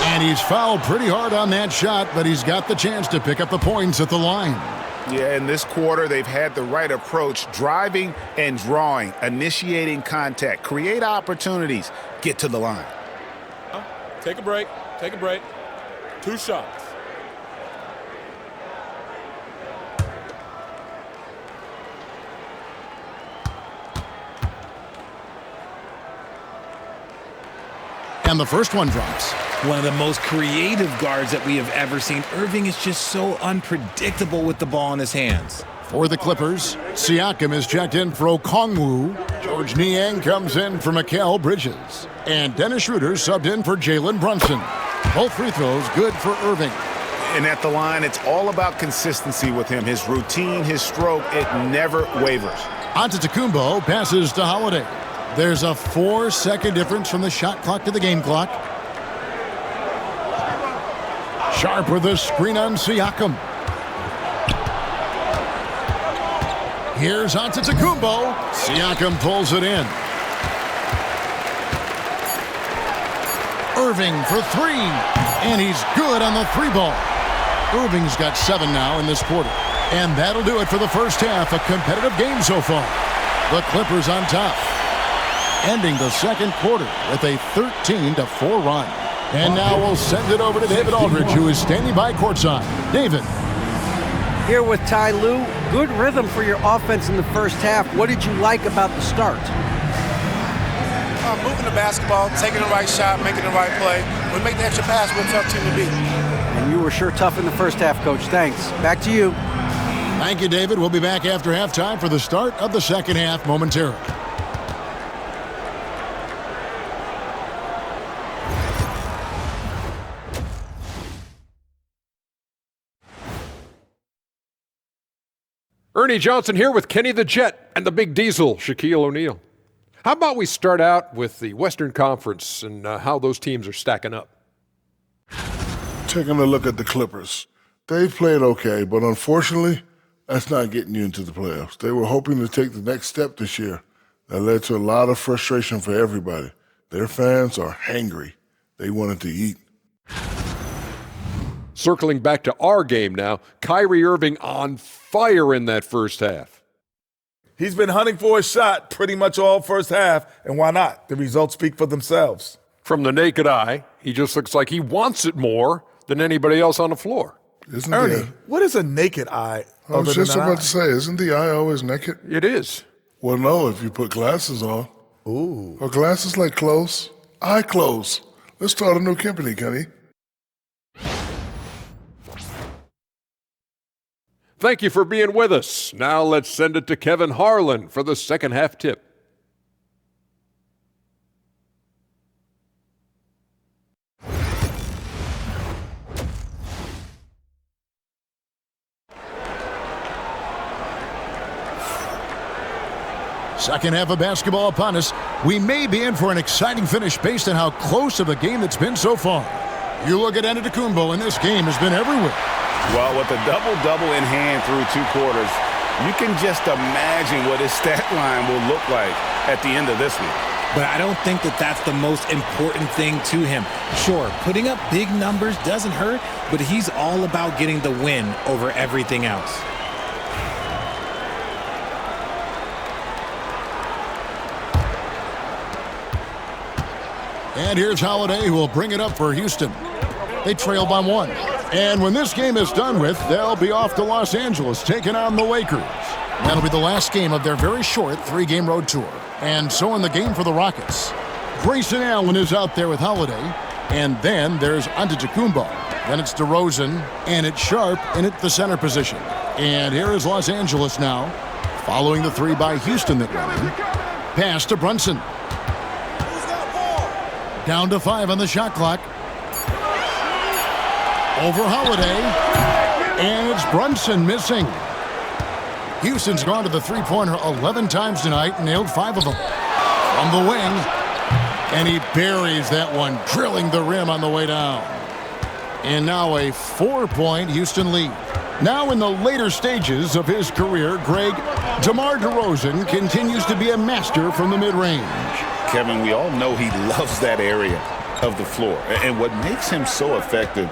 And he's fouled pretty hard on that shot, but he's got the chance to pick up the points at the line. Yeah, in this quarter, they've had the right approach, driving and drawing, initiating contact, create opportunities, get to the line. Take a break. Take a break. 2 shots. And the first one drops. One of the most creative guards that we have ever seen. Irving is just so unpredictable with the ball in his hands. For the Clippers, Siakam is checked in for Okongwu. George Niang comes in for Mikal Bridges. And Dennis Schroeder subbed in for Jalen Brunson. Both free throws good for Irving. And at the line, it's all about consistency with him. His routine, his stroke, it never wavers. Antetokounmpo passes to Holiday. There's a 4-second difference from the shot clock to the game clock. Sharp with a screen on Siakam. Here's Antetokounmpo. Siakam pulls it in. Irving for three, and he's good on the three ball. Irving's got 7 now in this quarter. And that'll do it for the first half. A competitive game so far. The Clippers on top, ending the second quarter with a 13-4 run. And now we'll send it over to David Aldridge, who is standing by courtside. David. Here with Ty Lue, good rhythm for your offense in the first half. What did you like about the start? Moving the basketball, taking the right shot, making the right play. When we make the extra pass, we're a tough team to beat. And you were sure tough in the first half, Coach. Thanks. Back to you. Thank you, David. We'll be back after halftime for the start of the second half momentarily. Ernie Johnson here with Kenny the Jet and the Big Diesel, Shaquille O'Neal. How about we start out with the Western Conference and how those teams are stacking up? Taking a look at the Clippers. They played okay, but unfortunately, that's not getting you into the playoffs. They were hoping to take the next step this year. That led to a lot of frustration for everybody. Their fans are hangry. They wanted to eat. Circling back to our game now, Kyrie Irving on fire in that first half. He's been hunting for a shot pretty much all first half, and why not? The results speak for themselves. From the naked eye, he just looks like he wants it more than anybody else on the floor. Ernie, what is a naked eye? I was just about to say, isn't the eye always naked? It is. Well, no, if you put glasses on. Ooh. Are glasses like clothes? Eye clothes. Let's start a new company, Kenny. Thank you for being with us. Now let's send it to Kevin Harlan for the second half tip. Second half of basketball upon us. We may be in for an exciting finish based on how close of a game it's been so far. You look at Antetokounmpo, and this game has been everywhere. Well, with a double-double in hand through 2 quarters, you can just imagine what his stat line will look like at the end of this one. But I don't think that that's the most important thing to him. Sure, putting up big numbers doesn't hurt, but he's all about getting the win over everything else. And here's Holiday, who will bring it up for Houston. They trail by 1. And when this game is done with, they'll be off to Los Angeles, taking on the Lakers. That'll be the last game of their very short 3-game road tour. And so in the game for the Rockets, Grayson Allen is out there with Holiday. And then there's Antetokounmpo. Then it's DeRozan, and it's Sharp in at the center position. And here is Los Angeles now, following the 3 by Houston that went in. Pass to Brunson. Down to 5 on the shot clock. Over Holiday, and it's Brunson missing. Houston's gone to the three-pointer 11 times tonight and nailed 5 of them. From the wing, and he buries that one, drilling the rim on the way down. And now a 4-point Houston lead. Now in the later stages of his career, Greg, DeMar DeRozan continues to be a master from the mid-range. Kevin, we all know he loves that area of the floor. And what makes him so effective,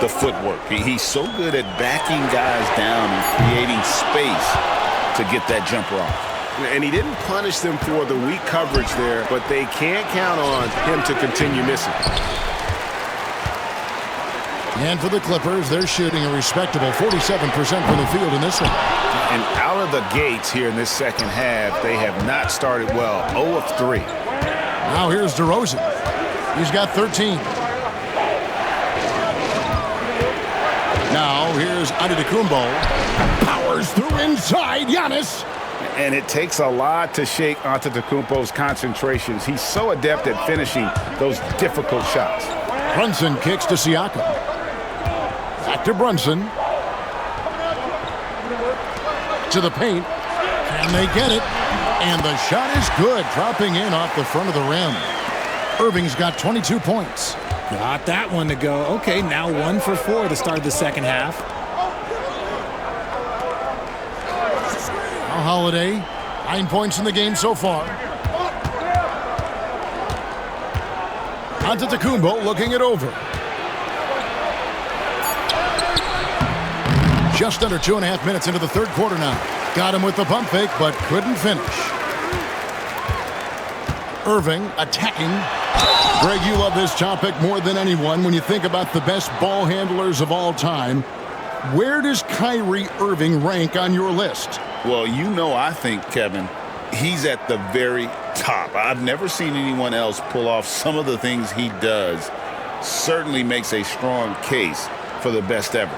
the footwork. He's so good at backing guys down and creating space to get that jumper off. And he didn't punish them for the weak coverage there, but they can't count on him to continue missing. And for the Clippers, they're shooting a respectable 47% from the field in this one. And out of the gates here in this second half, they have not started well. 0 of 3. Now here's DeRozan. He's got 13. Now here's Antetokounmpo. Powers through inside. Giannis. And it takes a lot to shake Antetokounmpo's concentrations. He's so adept at finishing those difficult shots. Brunson kicks to Siakam. Back to Brunson. To the paint. Can they get it? And the shot is good, dropping in off the front of the rim. Irving's got 22 points. Got that one to go. Okay, now 1 for 4 to start the second half. Now Holiday, 9 points in the game so far. Antetokounmpo looking it over. Just under 2.5 minutes into the third quarter now. Got him with the pump fake, but couldn't finish. Irving attacking. Greg, you love this topic more than anyone. When you think about the best ball handlers of all time, where does Kyrie Irving rank on your list? Well, I think, Kevin, he's at the very top. I've never seen anyone else pull off some of the things he does. Certainly makes a strong case for the best ever.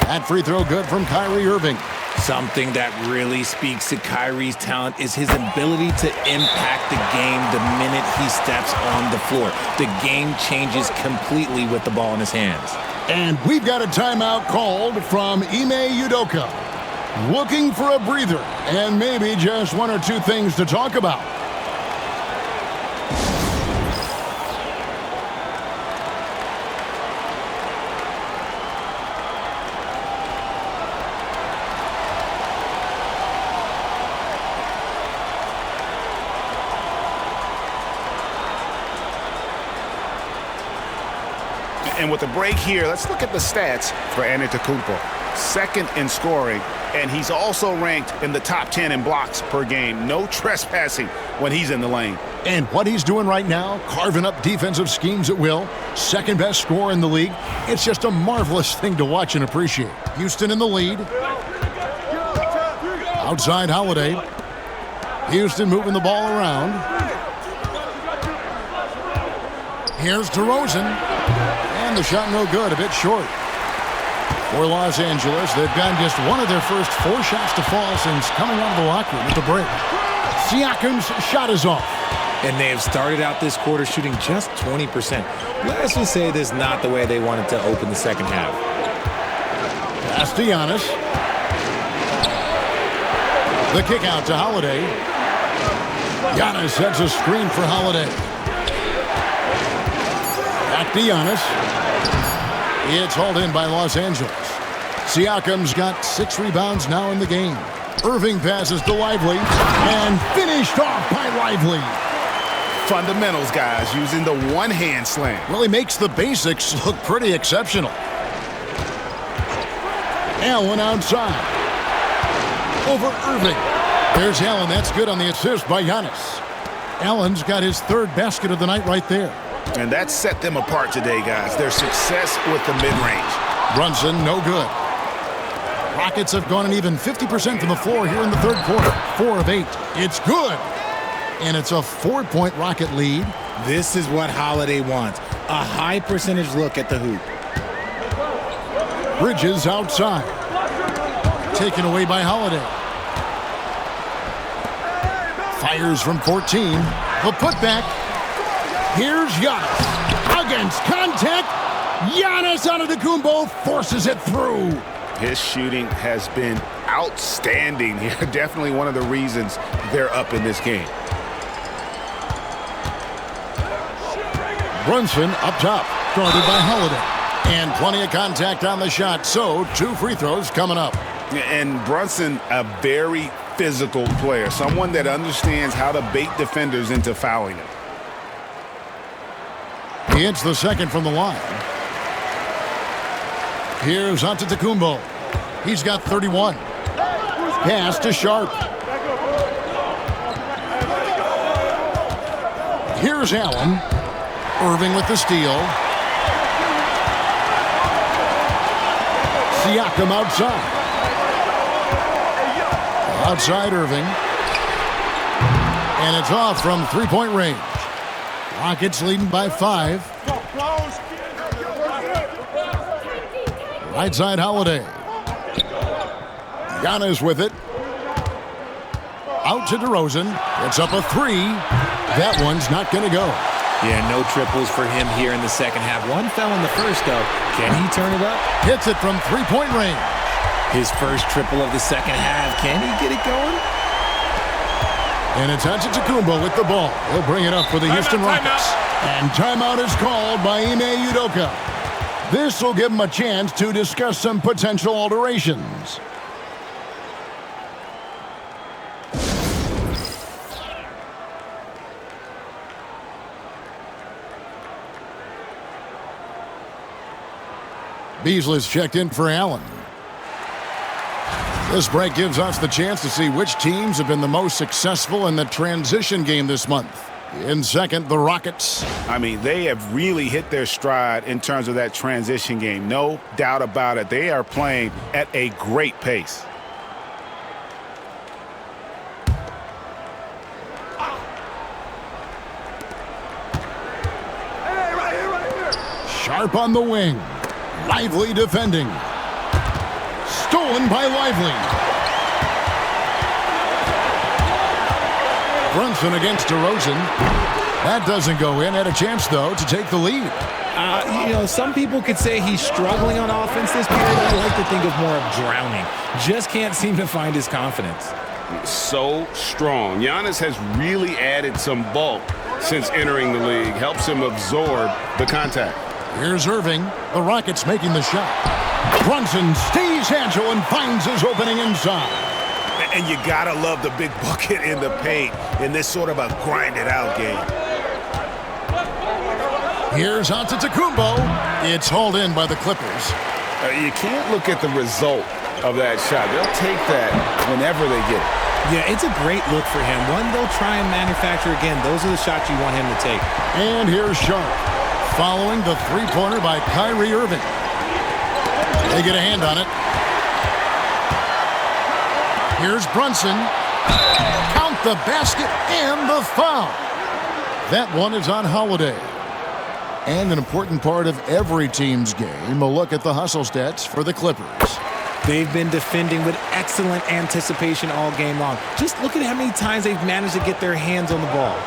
That free throw good from Kyrie Irving. Something that really speaks to Kyrie's talent is his ability to impact the game the minute he steps on the floor. The game changes completely with the ball in his hands. And we've got a timeout called from Ime Udoka. Looking for a breather and maybe just 1 or 2 things to talk about. And with the break here, let's look at the stats for Antetokounmpo. Second in scoring, and he's also ranked in the top 10 in blocks per game. No trespassing when he's in the lane. And what he's doing right now, carving up defensive schemes at will, second best scorer in the league. It's just a marvelous thing to watch and appreciate. Houston in the lead. Outside Holiday. Houston moving the ball around. Here's DeRozan. And the shot no good, a bit short. For Los Angeles, they've gotten just one of their first 4 shots to fall since coming out of the locker room at the break. Siakam's shot is off. And they have started out this quarter shooting just 20%. Let's just say this is not the way they wanted to open the second half. Pass to Giannis. The kick out to Holiday. Giannis sets a screen for Holiday. Back to Giannis. It's hauled in by Los Angeles. Siakam's got 6 rebounds now in the game. Irving passes to Lively and finished off by Lively. Fundamentals, guys, using the one-hand slam. Really makes the basics look pretty exceptional. Allen outside. Over Irving. There's Allen. That's good on the assist by Giannis. Allen's got his 3rd basket of the night right there. And that set them apart today, guys. Their success with the mid-range. Brunson, no good. Rockets have gone an even 50% from the floor here in the third quarter. 4 of 8. It's good. And it's a 4-point Rocket lead. This is what Holiday wants. A high percentage look at the hoop. Bridges outside. Taken away by Holiday. Fires from 14. The putback. Here's Giannis. Against contact. Giannis Antetokounmpo forces it through. His shooting has been outstanding here. Definitely one of the reasons they're up in this game. Brunson up top. Guarded by Holiday. And plenty of contact on the shot. So 2 free throws coming up. And Brunson, a very physical player. Someone that understands how to bait defenders into fouling him. He hits the second from the line. Here's Antetokounmpo. He's got 31. Pass to Sharp. Here's Allen. Irving with the steal. Siakam outside. Outside Irving. And it's off from 3-point range. Rockets leading by 5. Right side Holiday. Giannis with it. Out to DeRozan. It's up a 3. That one's not going to go. Yeah, no triples for him here in the second half. One fell in the first, though. Can he turn it up? Hits it from three-point range. His first triple of the second half. Can he get it going? And it's Antetokounmpo with the ball. He'll bring it up for the Houston Rockets. And timeout is called by Ime Udoka. This will give him a chance to discuss some potential alterations. Beasley's checked in for Allen. This break gives us the chance to see which teams have been the most successful in the transition game this month. In second, the Rockets. I mean, they have really hit their stride in terms of that transition game. No doubt about it. They are playing at a great pace. Sharp on the wing. Lively defending. Stolen by Lively. Brunson against DeRozan. That doesn't go in. Had a chance, though, to take the lead. Some people could say he's struggling on offense this period. I like to think of more of drowning. Just can't seem to find his confidence. So strong. Giannis has really added some bulk since entering the league. Helps him absorb the contact. Here's Irving. The Rockets making the shot. Brunson stays agile and finds his opening inside. And you gotta love the big bucket in the paint in this sort of a grind-it-out game. Here's Antetokounmpo. It's hauled in by the Clippers. You can't look at the result of that shot. They'll take that whenever they get it. Yeah, it's a great look for him. One they'll try and manufacture again. Those are the shots you want him to take. And here's Sharp, following the three-pointer by Kyrie Irving. They get a hand on it. Here's Brunson. Count the basket and the foul. That one is on Holiday. And an important part of every team's game, a look at the hustle stats for the Clippers. They've been defending with excellent anticipation all game long. Just look at how many times they've managed to get their hands on the ball.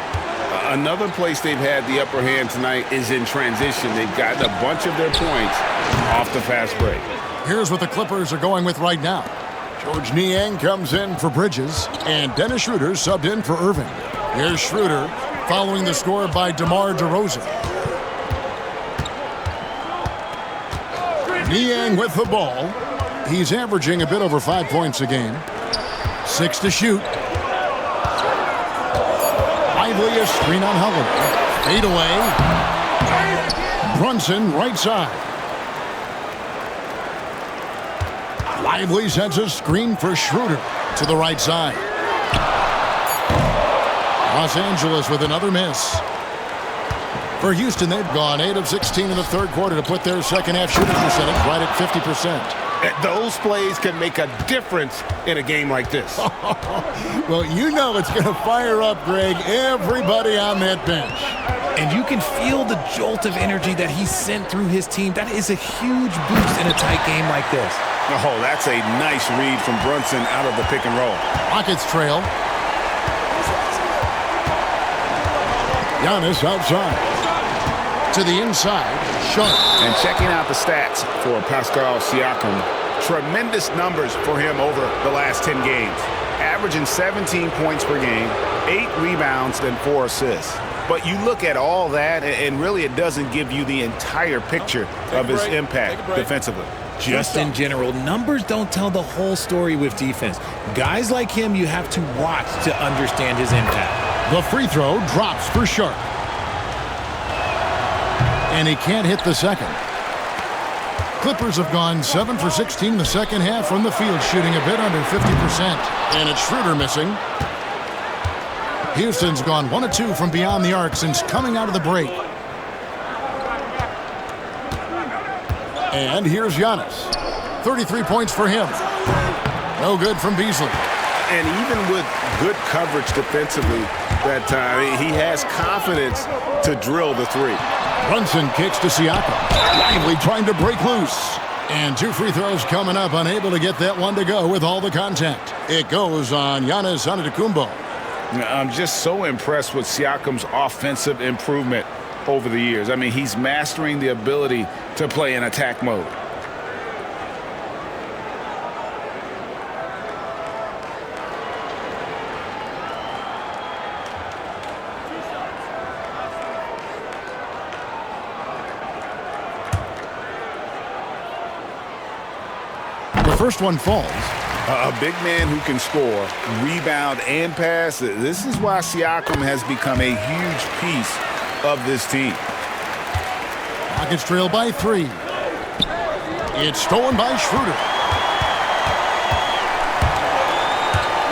Another place they've had the upper hand tonight is in transition. They've gotten a bunch of their points off the fast break. Here's what the Clippers are going with right now. George Niang comes in for Bridges, and Dennis Schroeder subbed in for Irving. Here's Schroeder following the score by DeMar DeRozan. Niang with the ball. He's averaging a bit over 5 points a game. 6 to shoot. Lively a screen on Holiday. Fade away. Brunson right side. Lively sends a screen for Schroeder to the right side. Los Angeles with another miss. For Houston, they've gone 8 of 16 in the third quarter to put their second half shooting percentage right at 50%. Those plays can make a difference in a game like this. Well, you know it's going to fire up, Greg, everybody on that bench. And you can feel the jolt of energy that he sent through his team. That is a huge boost in a tight game like this. Oh, that's a nice read from Brunson out of the pick and roll. Rockets trail. Giannis outside. To the inside, Sharp. And checking out the stats for Pascal Siakam, tremendous numbers for him over the last 10 games. Averaging 17 points per game, 8 rebounds, and 4 assists. But you look at all that, and really it doesn't give you the entire picture of his impact defensively. Just in general, numbers don't tell the whole story with defense. Guys like him, you have to watch to understand his impact. The free throw drops for Sharp. And he can't hit the second. Clippers have gone 7 for 16 in the second half from the field, shooting a bit under 50%. And it's Schroeder missing. Houston's gone 1 of 2 from beyond the arc since coming out of the break. And here's Giannis. 33 points for him. No good from Beasley. And even with good coverage defensively that time, he has confidence to drill the three. Brunson kicks to Siakam. Lively trying to break loose. And 2 free throws coming up, unable to get that one to go with all the contact. It goes on Giannis Antetokounmpo. I'm just so impressed with Siakam's offensive improvement over the years. I mean, he's mastering the ability to play in attack mode. The first one falls. A big man who can score, rebound, and pass. This is why Siakam has become a huge piece of this team. Rockets trail by 3. It's stolen by Schroeder.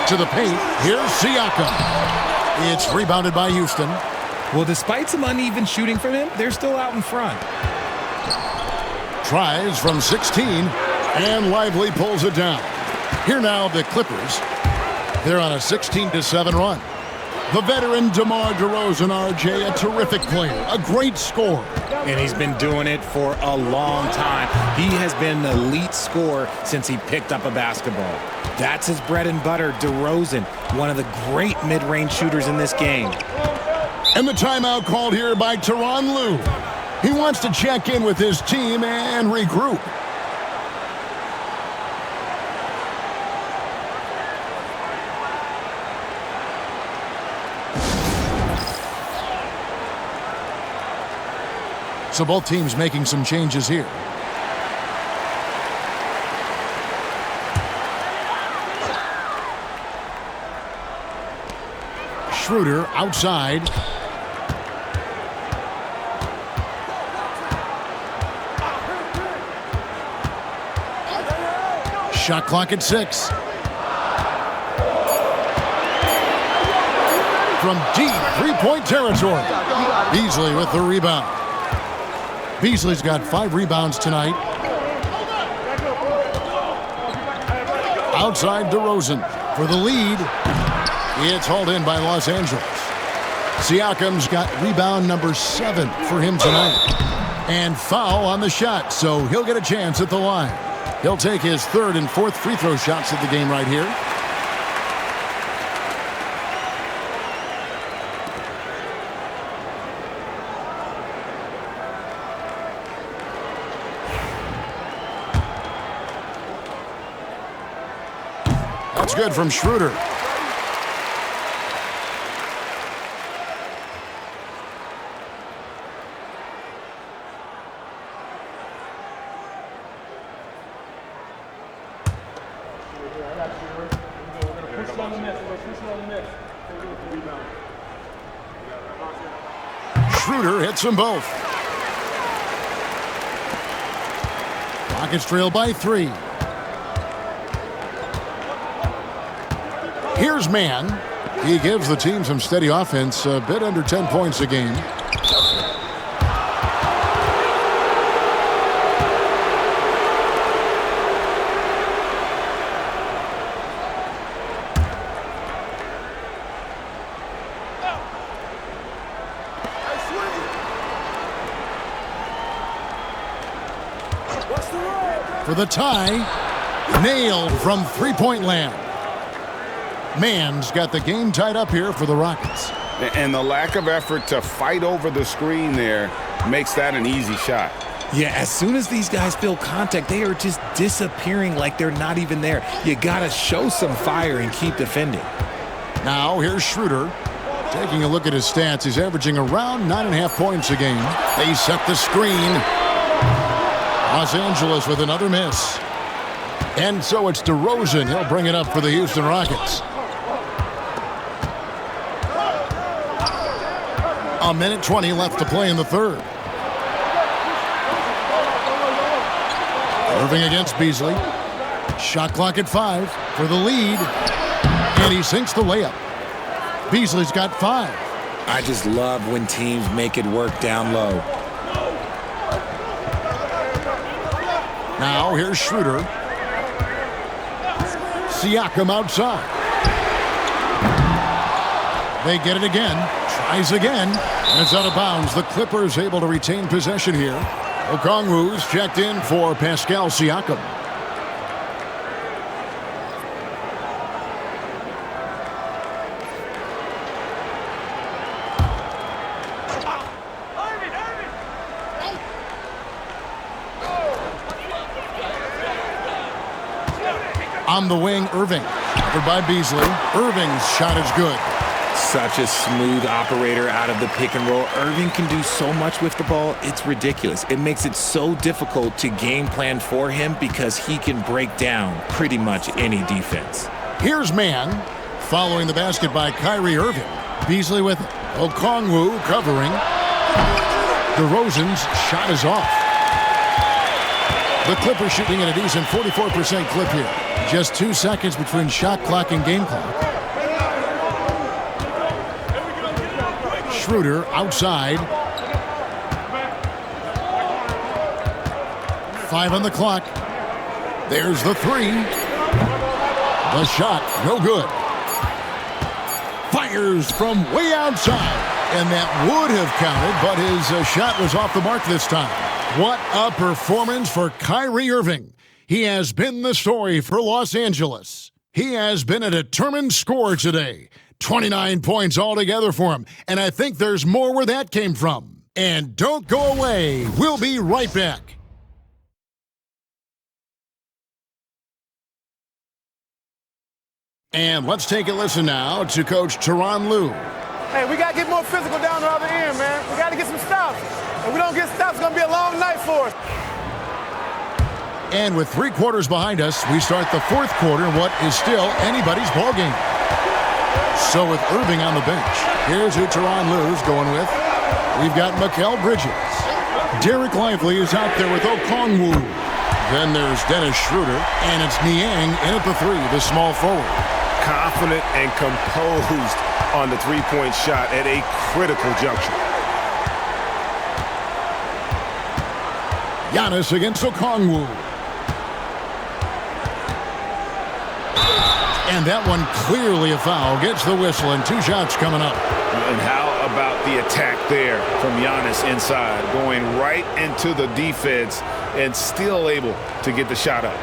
To the paint. Here's Siakam. It's rebounded by Houston. Well, despite some uneven shooting from him, they're still out in front. Tries from 16, and Lively pulls it down. Here now, the Clippers. They're on a 16-7 run. The veteran DeMar DeRozan, RJ, a terrific player, a great scorer. And he's been doing it for a long time. He has been an elite scorer since he picked up a basketball. That's his bread and butter. DeRozan, one of the great mid-range shooters in this game. And the timeout called here by Tyronn Lue. He wants to check in with his team and regroup. So both teams making some changes here. Schroeder outside. Shot clock at 6. From deep three-point territory. Beasley with the rebound. Beasley's got 5 rebounds tonight. Outside DeRozan for the lead. It's hauled in by Los Angeles. Siakam's got rebound number 7 for him tonight. And foul on the shot, so he'll get a chance at the line. He'll take his 3rd and 4th free throw shots of the game right here. That's good from Schroeder. Schroeder hits them both. Rockets trail by 3. Here's Mann. He gives the team some steady offense, a bit under 10 points a game. For the tie, nailed from three-point land. Mann's got the game tied up here for the Rockets. And the lack of effort to fight over the screen there makes that an easy shot. Yeah, as soon as these guys feel contact, they are just disappearing like they're not even there. You got to show some fire and keep defending. Now here's Schroeder. Taking a look at his stats, he's averaging around 9.5 points a game. They set the screen. Los Angeles with another miss. And so it's DeRozan. He'll bring it up for the Houston Rockets. A minute 20 left to play in the 3rd. Irving against Beasley. Shot clock at 5 for the lead. And he sinks the layup. Beasley's got 5. I just love when teams make it work down low. Now here's Schroeder. Siakam outside. They get it again. Tries again. And it's out of bounds. The Clippers able to retain possession here. Okongwu's checked in for Pascal Siakam. On the wing, Irving. Covered by Beasley. Irving's shot is good. Such a smooth operator out of the pick and roll. Irving can do so much with the ball, it's ridiculous. It makes it so difficult to game plan for him because he can break down pretty much any defense. Here's man. Following the basket by Kyrie Irving. Beasley with it. Okongwu covering. DeRozan's shot is off. The Clippers shooting at a decent 44% clip here. Just 2 seconds between shot clock and game clock. Schroeder outside. 5 on the clock. There's the three. The shot, no good. Fires from way outside. And that would have counted, but his shot was off the mark this time. What a performance for Kyrie Irving. He has been the story for Los Angeles. He has been a determined scorer today. 29 points altogether for him, and I think there's more where that came from. And don't go away. We'll be right back. And let's take a listen now to Coach Tyronn Lue. Hey, we got to get more physical down the other end, man. We got to get some stops. If we don't get stops, it's going to be a long night for us. And with 3 quarters behind us, we start the 4th quarter in what is still anybody's ballgame. So with Irving on the bench, here's who Tyronn Lue's going with. We've got Mikal Bridges. Derek Lively is out there with Okongwu. Then there's Dennis Schroeder, and it's Niang in at the 3, the small forward. Confident and composed on the three-point shot at a critical juncture. Giannis against Okongwu. And that one clearly a foul. Gets the whistle, and 2 shots coming up. And how about the attack there from Giannis inside, going right into the defense and still able to get the shot up.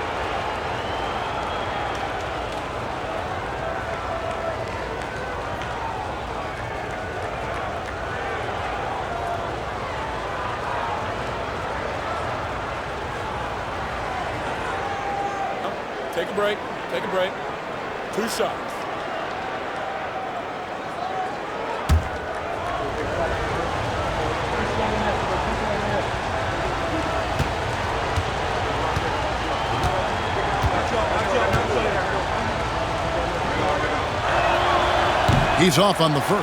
Take a break. Take a break. 2 shots. He's off on the first.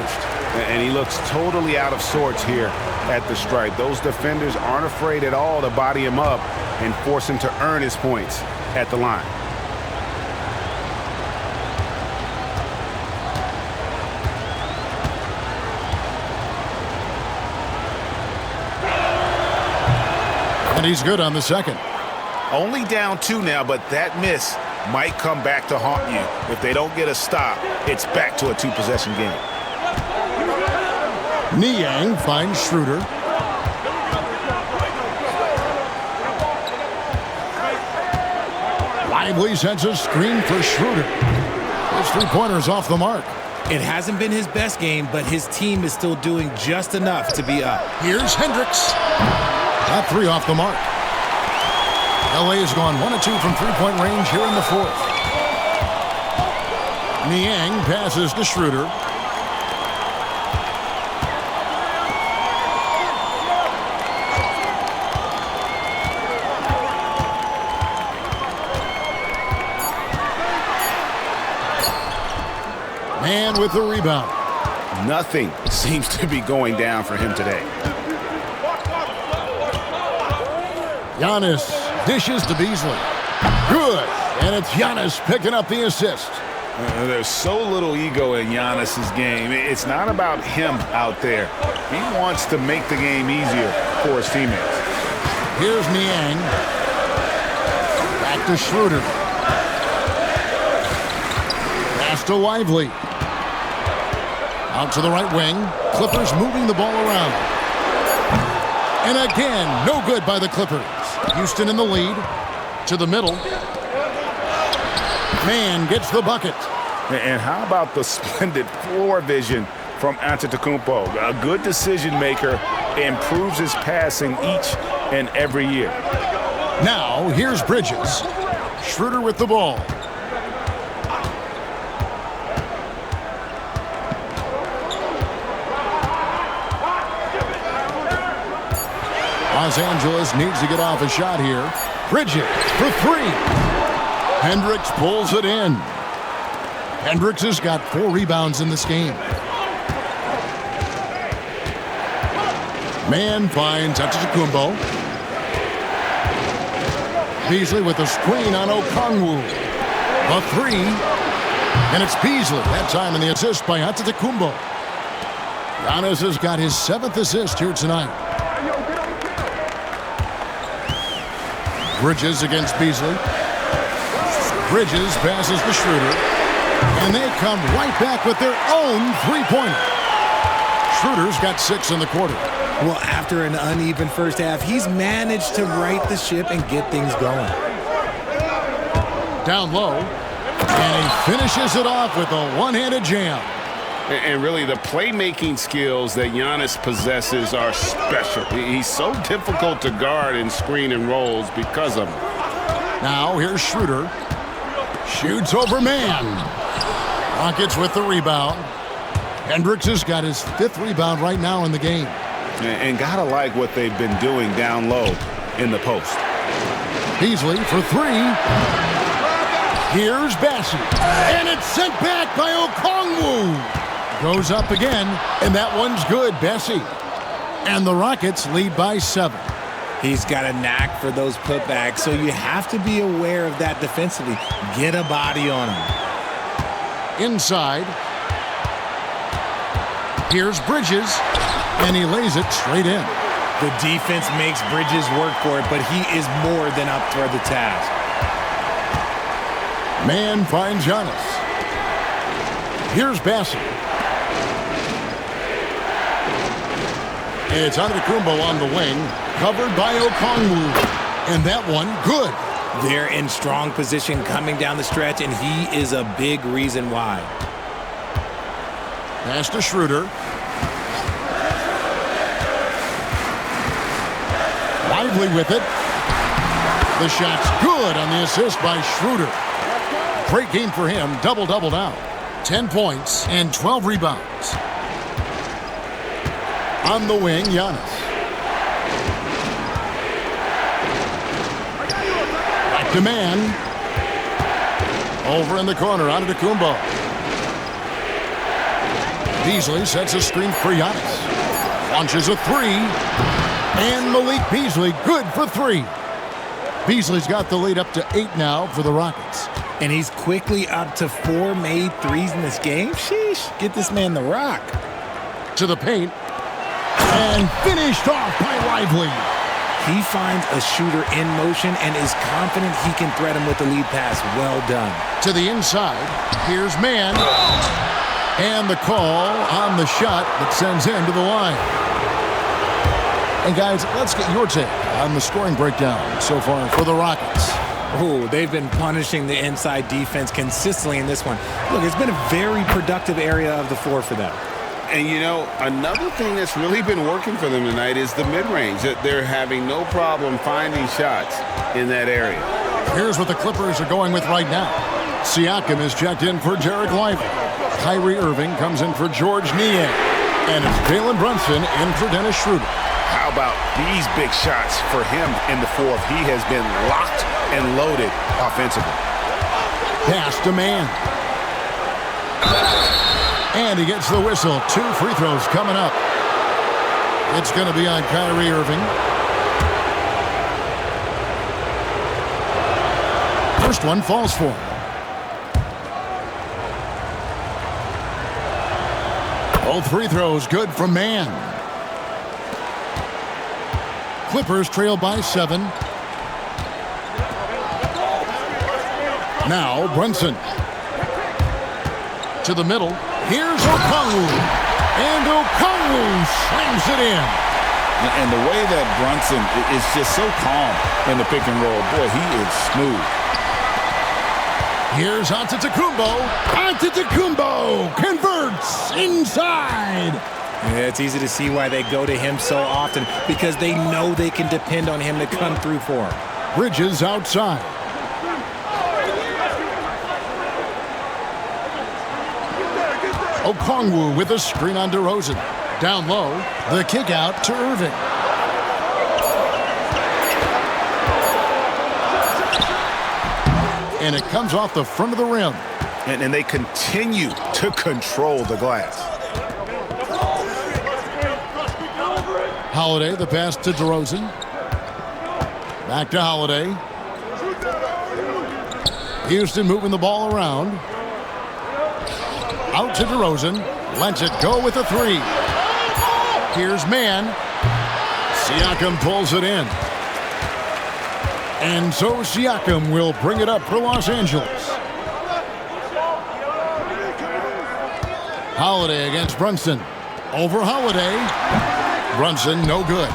And he looks totally out of sorts here at the stripe. Those defenders aren't afraid at all to body him up and force him to earn his points at the line. And he's good on the second. Only down 2 now, but that miss might come back to haunt you. If they don't get a stop, it's back to a 2-possession game. Niang finds Schroeder. Lively sends a screen for Schroeder. His 3-pointer's off the mark. It hasn't been his best game, but his team is still doing just enough to be up. Here's Hendricks. That 3 off the mark. LA has gone 1 of 2 from 3-point range here in the 4th. Niang passes to Schroeder. Man with the rebound. Nothing seems to be going down for him today. Giannis dishes to Beasley. Good. And it's Giannis picking up the assist. There's so little ego in Giannis's game. It's not about him out there. He wants to make the game easier for his teammates. Here's Niang. Back to Schroeder. Pass to Lively. Out to the right wing. Clippers moving the ball around. And again, no good by the Clippers. Houston in the lead. To the middle. Man gets the bucket. And how about the splendid floor vision from Antetokounmpo? A good decision maker, improves his passing each and every year. Now, here's Bridges. Schroeder with the ball. Los Angeles needs to get off a shot here. Bridges for three. Hendricks pulls it in. Hendricks has got 4 rebounds in this game. Man finds Antetokounmpo. Beasley with a screen on Okongwu. A 3. And it's Beasley. That time in the assist by Antetokounmpo. Giannis has got his 7th assist here tonight. Bridges against Beasley. Bridges passes to Schroeder. And they come right back with their own three-pointer. Schroeder's got 6 in the quarter. Well, after an uneven first half, he's managed to right the ship and get things going. Down low. And he finishes it off with a one-handed jam. And really, the playmaking skills that Giannis possesses are special. He's so difficult to guard in screen and rolls because of them. Now, here's Schroeder. Shoots over man. Rockets with the rebound. Hendricks has got his 5th rebound right now in the game. And gotta like what they've been doing down low in the post. Beasley for 3. Here's Bassi. And it's sent back by Okongwu. Goes up again, and that one's good, Bassi. And the Rockets lead by 7. He's got a knack for those putbacks, so you have to be aware of that defensively. Get a body on him. Inside. Here's Bridges, and he lays it straight in. The defense makes Bridges work for it, but he is more than up for the task. Man finds Giannis. Here's Bassi. It's Antetokounmpo on the wing, covered by Okongwu. And that one, good. They're in strong position coming down the stretch, and he is a big reason why. Pass to Schroeder. Lively with it. The shot's good on the assist by Schroeder. Great game for him, double-double now. 10 points and 12 rebounds. On the wing, Giannis. Back to man. Over in the corner, Antetokounmpo. Beasley sets a screen for Giannis. Launches a 3. And Malik Beasley, good for 3. Beasley's got the lead up to 8 now for the Rockets. And he's quickly up to 4 made threes in this game. Sheesh, get this man the rock. To the paint. And finished off by Lively. He finds a shooter in motion and is confident he can thread him with the lead pass. Well done. To the inside. Here's man. And the call on the shot that sends him to the line. And guys, let's get your take on the scoring breakdown so far for the Rockets. Oh, they've been punishing the inside defense consistently in this one. Look, it's been a very productive area of the floor for them. And, you know, another thing that's really been working for them tonight is the mid-range. That they're having no problem finding shots in that area. Here's what the Clippers are going with right now. Siakam is checked in for Jarek Lively. Kyrie Irving comes in for George Niang. And it's Jalen Brunson in for Dennis Schroeder. How about these big shots for him in the fourth? He has been locked and loaded offensively. Pass to man. And he gets the whistle. 2 free throws coming up. It's going to be on Kyrie Irving. First one falls for him. Both free throws good from man. Clippers trail by 7. Now Brunson. To the middle. Here's Okongwu. And Okongwu slams it in. And the way that Brunson is just so calm in the pick and roll. Boy, he is smooth. Here's Antetokounmpo. Antetokounmpo converts inside. Yeah, it's easy to see why they go to him so often, because they know they can depend on him to come through for him. Bridges outside. Okongwu with a screen on DeRozan. Down low, the kick out to Irving. And it comes off the front of the rim. And they continue to control the glass. Holiday, the pass to DeRozan. Back to Holiday. Houston moving the ball around. Out to DeRozan. Lets it go with a three. Here's Mann. Siakam pulls it in. And so Siakam will bring it up for Los Angeles. Holiday against Brunson. Over Holiday. Brunson, no good.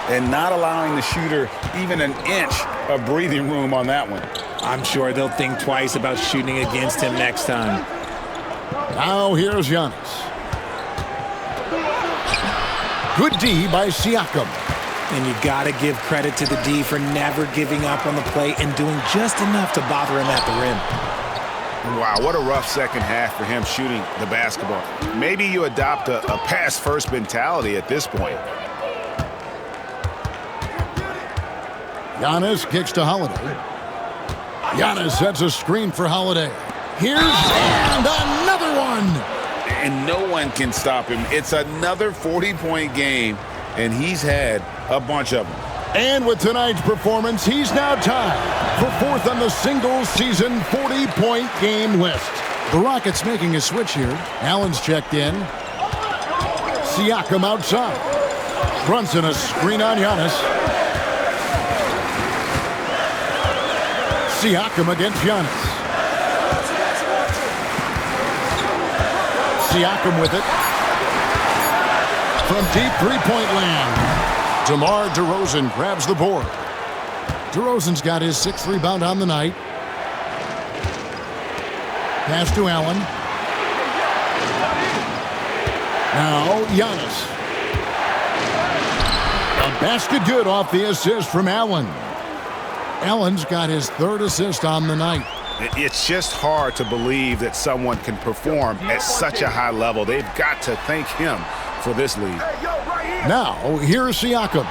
And not allowing the shooter even an inch of breathing room on that one. I'm sure they'll think twice about shooting against him next time. Now here's Giannis. Good D by Siakam. And you got to give credit to the D for never giving up on the play and doing just enough to bother him at the rim. Wow, what a rough second half for him shooting the basketball. Maybe you adopt a pass-first mentality at this point. Giannis kicks to Holiday. Giannis sets a screen for Holiday. Here's and another one. And no one can stop him. It's another 40-point game, and he's had a bunch of them. And with tonight's performance, he's now tied for fourth on the single-season 40-point game list. The Rockets making a switch here. Allen's checked in. Siakam outside. Brunson a screen on Giannis. Siakam against Giannis. Siakam with it. From deep three-point land. DeMar DeRozan grabs the board. DeRozan's got his sixth rebound on the night. Pass to Allen. Now Giannis. A basket good off the assist from Allen. Allen's got his third assist on the night. It's just hard to believe that someone can perform at such a high level. They've got to thank him for this lead. Now, here's Siakam.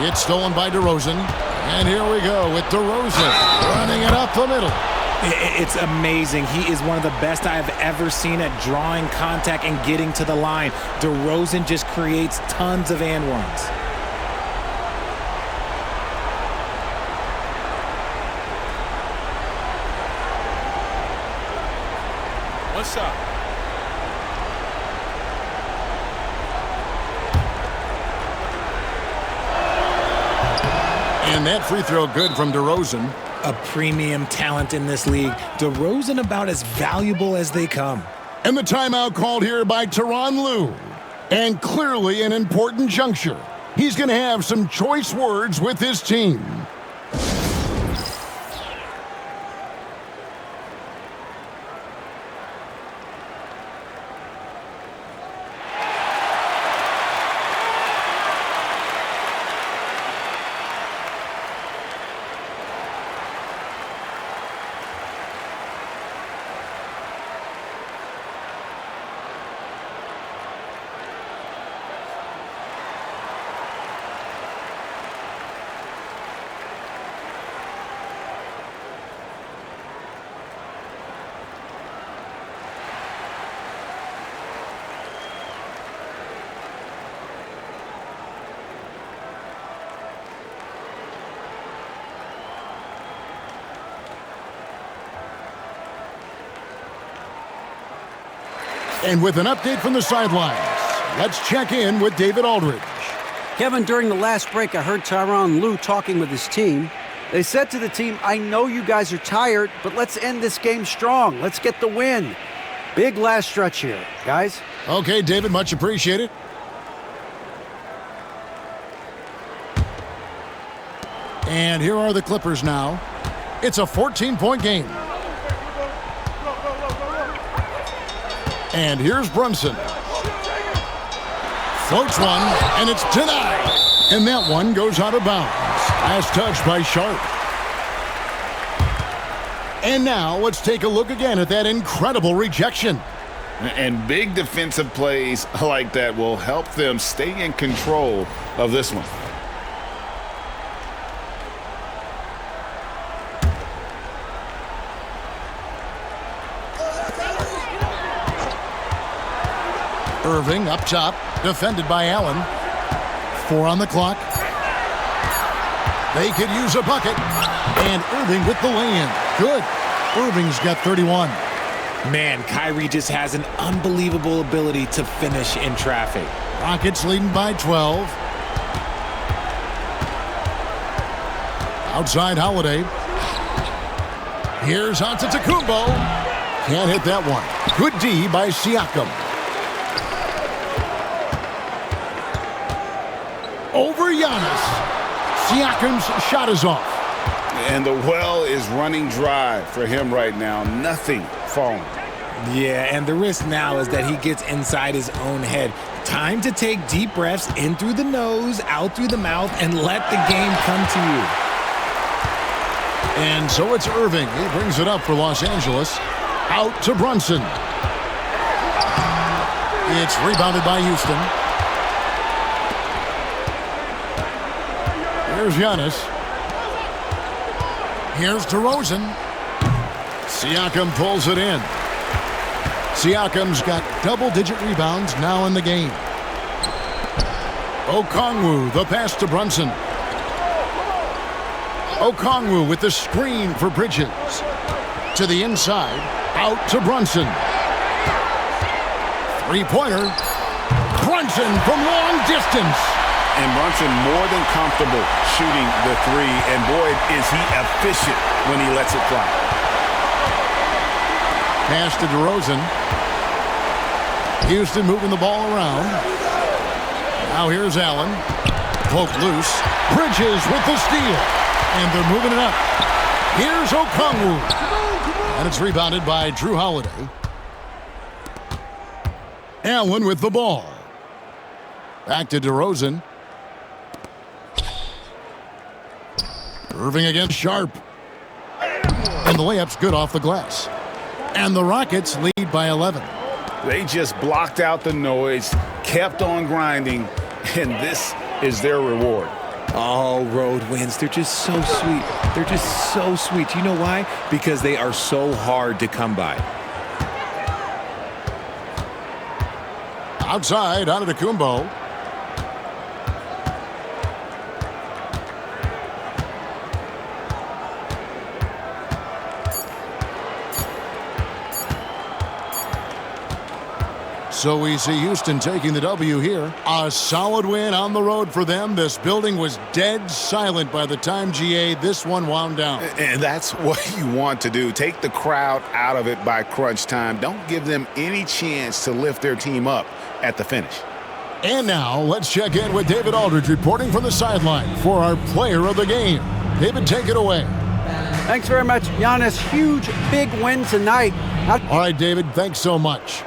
It's stolen by DeRozan. And here we go with DeRozan running it up the middle. It's amazing. He is one of the best I have ever seen at drawing contact and getting to the line. DeRozan just creates tons of and ones. One shot. And that free throw good from DeRozan. A premium talent in this league. DeRozan about as valuable as they come. And the timeout called here by Tyronn Lue. And clearly an important juncture. He's going to have some choice words with his team. And with an update from the sidelines, let's check in with David Aldridge. Kevin, during the last break, I heard Tyronn Lue talking with his team. They said to the team, I know you guys are tired, but let's end this game strong. Let's get the win. Big last stretch here, guys. Okay, David, much appreciated. And here are the Clippers now. It's a 14-point game. And here's Brunson. Floats one, and it's denied. And that one goes out of bounds. Last touch by Sharp. And now let's take a look again at that incredible rejection. And big defensive plays like that will help them stay in control of this one. Irving up top, defended by Allen. 4 on the clock. They could use a bucket. And Irving with the lay-in. Good. Irving's got 31. Man, Kyrie just has an unbelievable ability to finish in traffic. Rockets leading by 12. Outside Holiday. Here's Antetokounmpo. Can't hit that one. Good D by Siakam. Over Giannis. Siakam's shot is off. And the well is running dry for him right now. Nothing falling. Yeah, and the risk now is that he gets inside his own head. Time to take deep breaths in through the nose, out through the mouth, and let the game come to you. And so it's Irving. He brings it up for Los Angeles. Out to Brunson. It's rebounded by Houston. Here's Giannis. Here's DeRozan. Siakam pulls it in. Siakam's got double-digit rebounds now in the game. Okongwu, the pass to Brunson. Okongwu with the screen for Bridges. To the inside, out to Brunson. Three-pointer. Brunson from long distance. And Brunson more than comfortable shooting the three. And boy, is he efficient when he lets it fly. Pass to DeRozan. Houston moving the ball around. Now here's Allen. Poked loose. Bridges with the steal. And they're moving it up. Here's Okongwu. And it's rebounded by Drew Holiday. Allen with the ball. Back to DeRozan. Irving against Sharp. And the layup's good off the glass. And the Rockets lead by 11. They just blocked out the noise, kept on grinding, and this is their reward. Oh, road wins. They're just so sweet. They're just so sweet. You know why? Because they are so hard to come by. Outside, Antetokounmpo. So we see Houston taking the W here. A solid win on the road for them. This building was dead silent by the time, GA, this one wound down. And that's what you want to do. Take the crowd out of it by crunch time. Don't give them any chance to lift their team up at the finish. And now let's check in with David Aldridge reporting from the sideline for our player of the game. David, take it away. Thanks very much, Giannis. Huge, big win tonight. All right, David, thanks so much.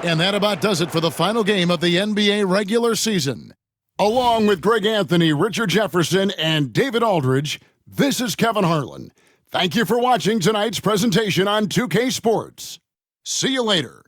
And that about does it for the final game of the NBA regular season. Along with Greg Anthony, Richard Jefferson, and David Aldridge, this is Kevin Harlan. Thank you for watching tonight's presentation on 2K Sports. See you later.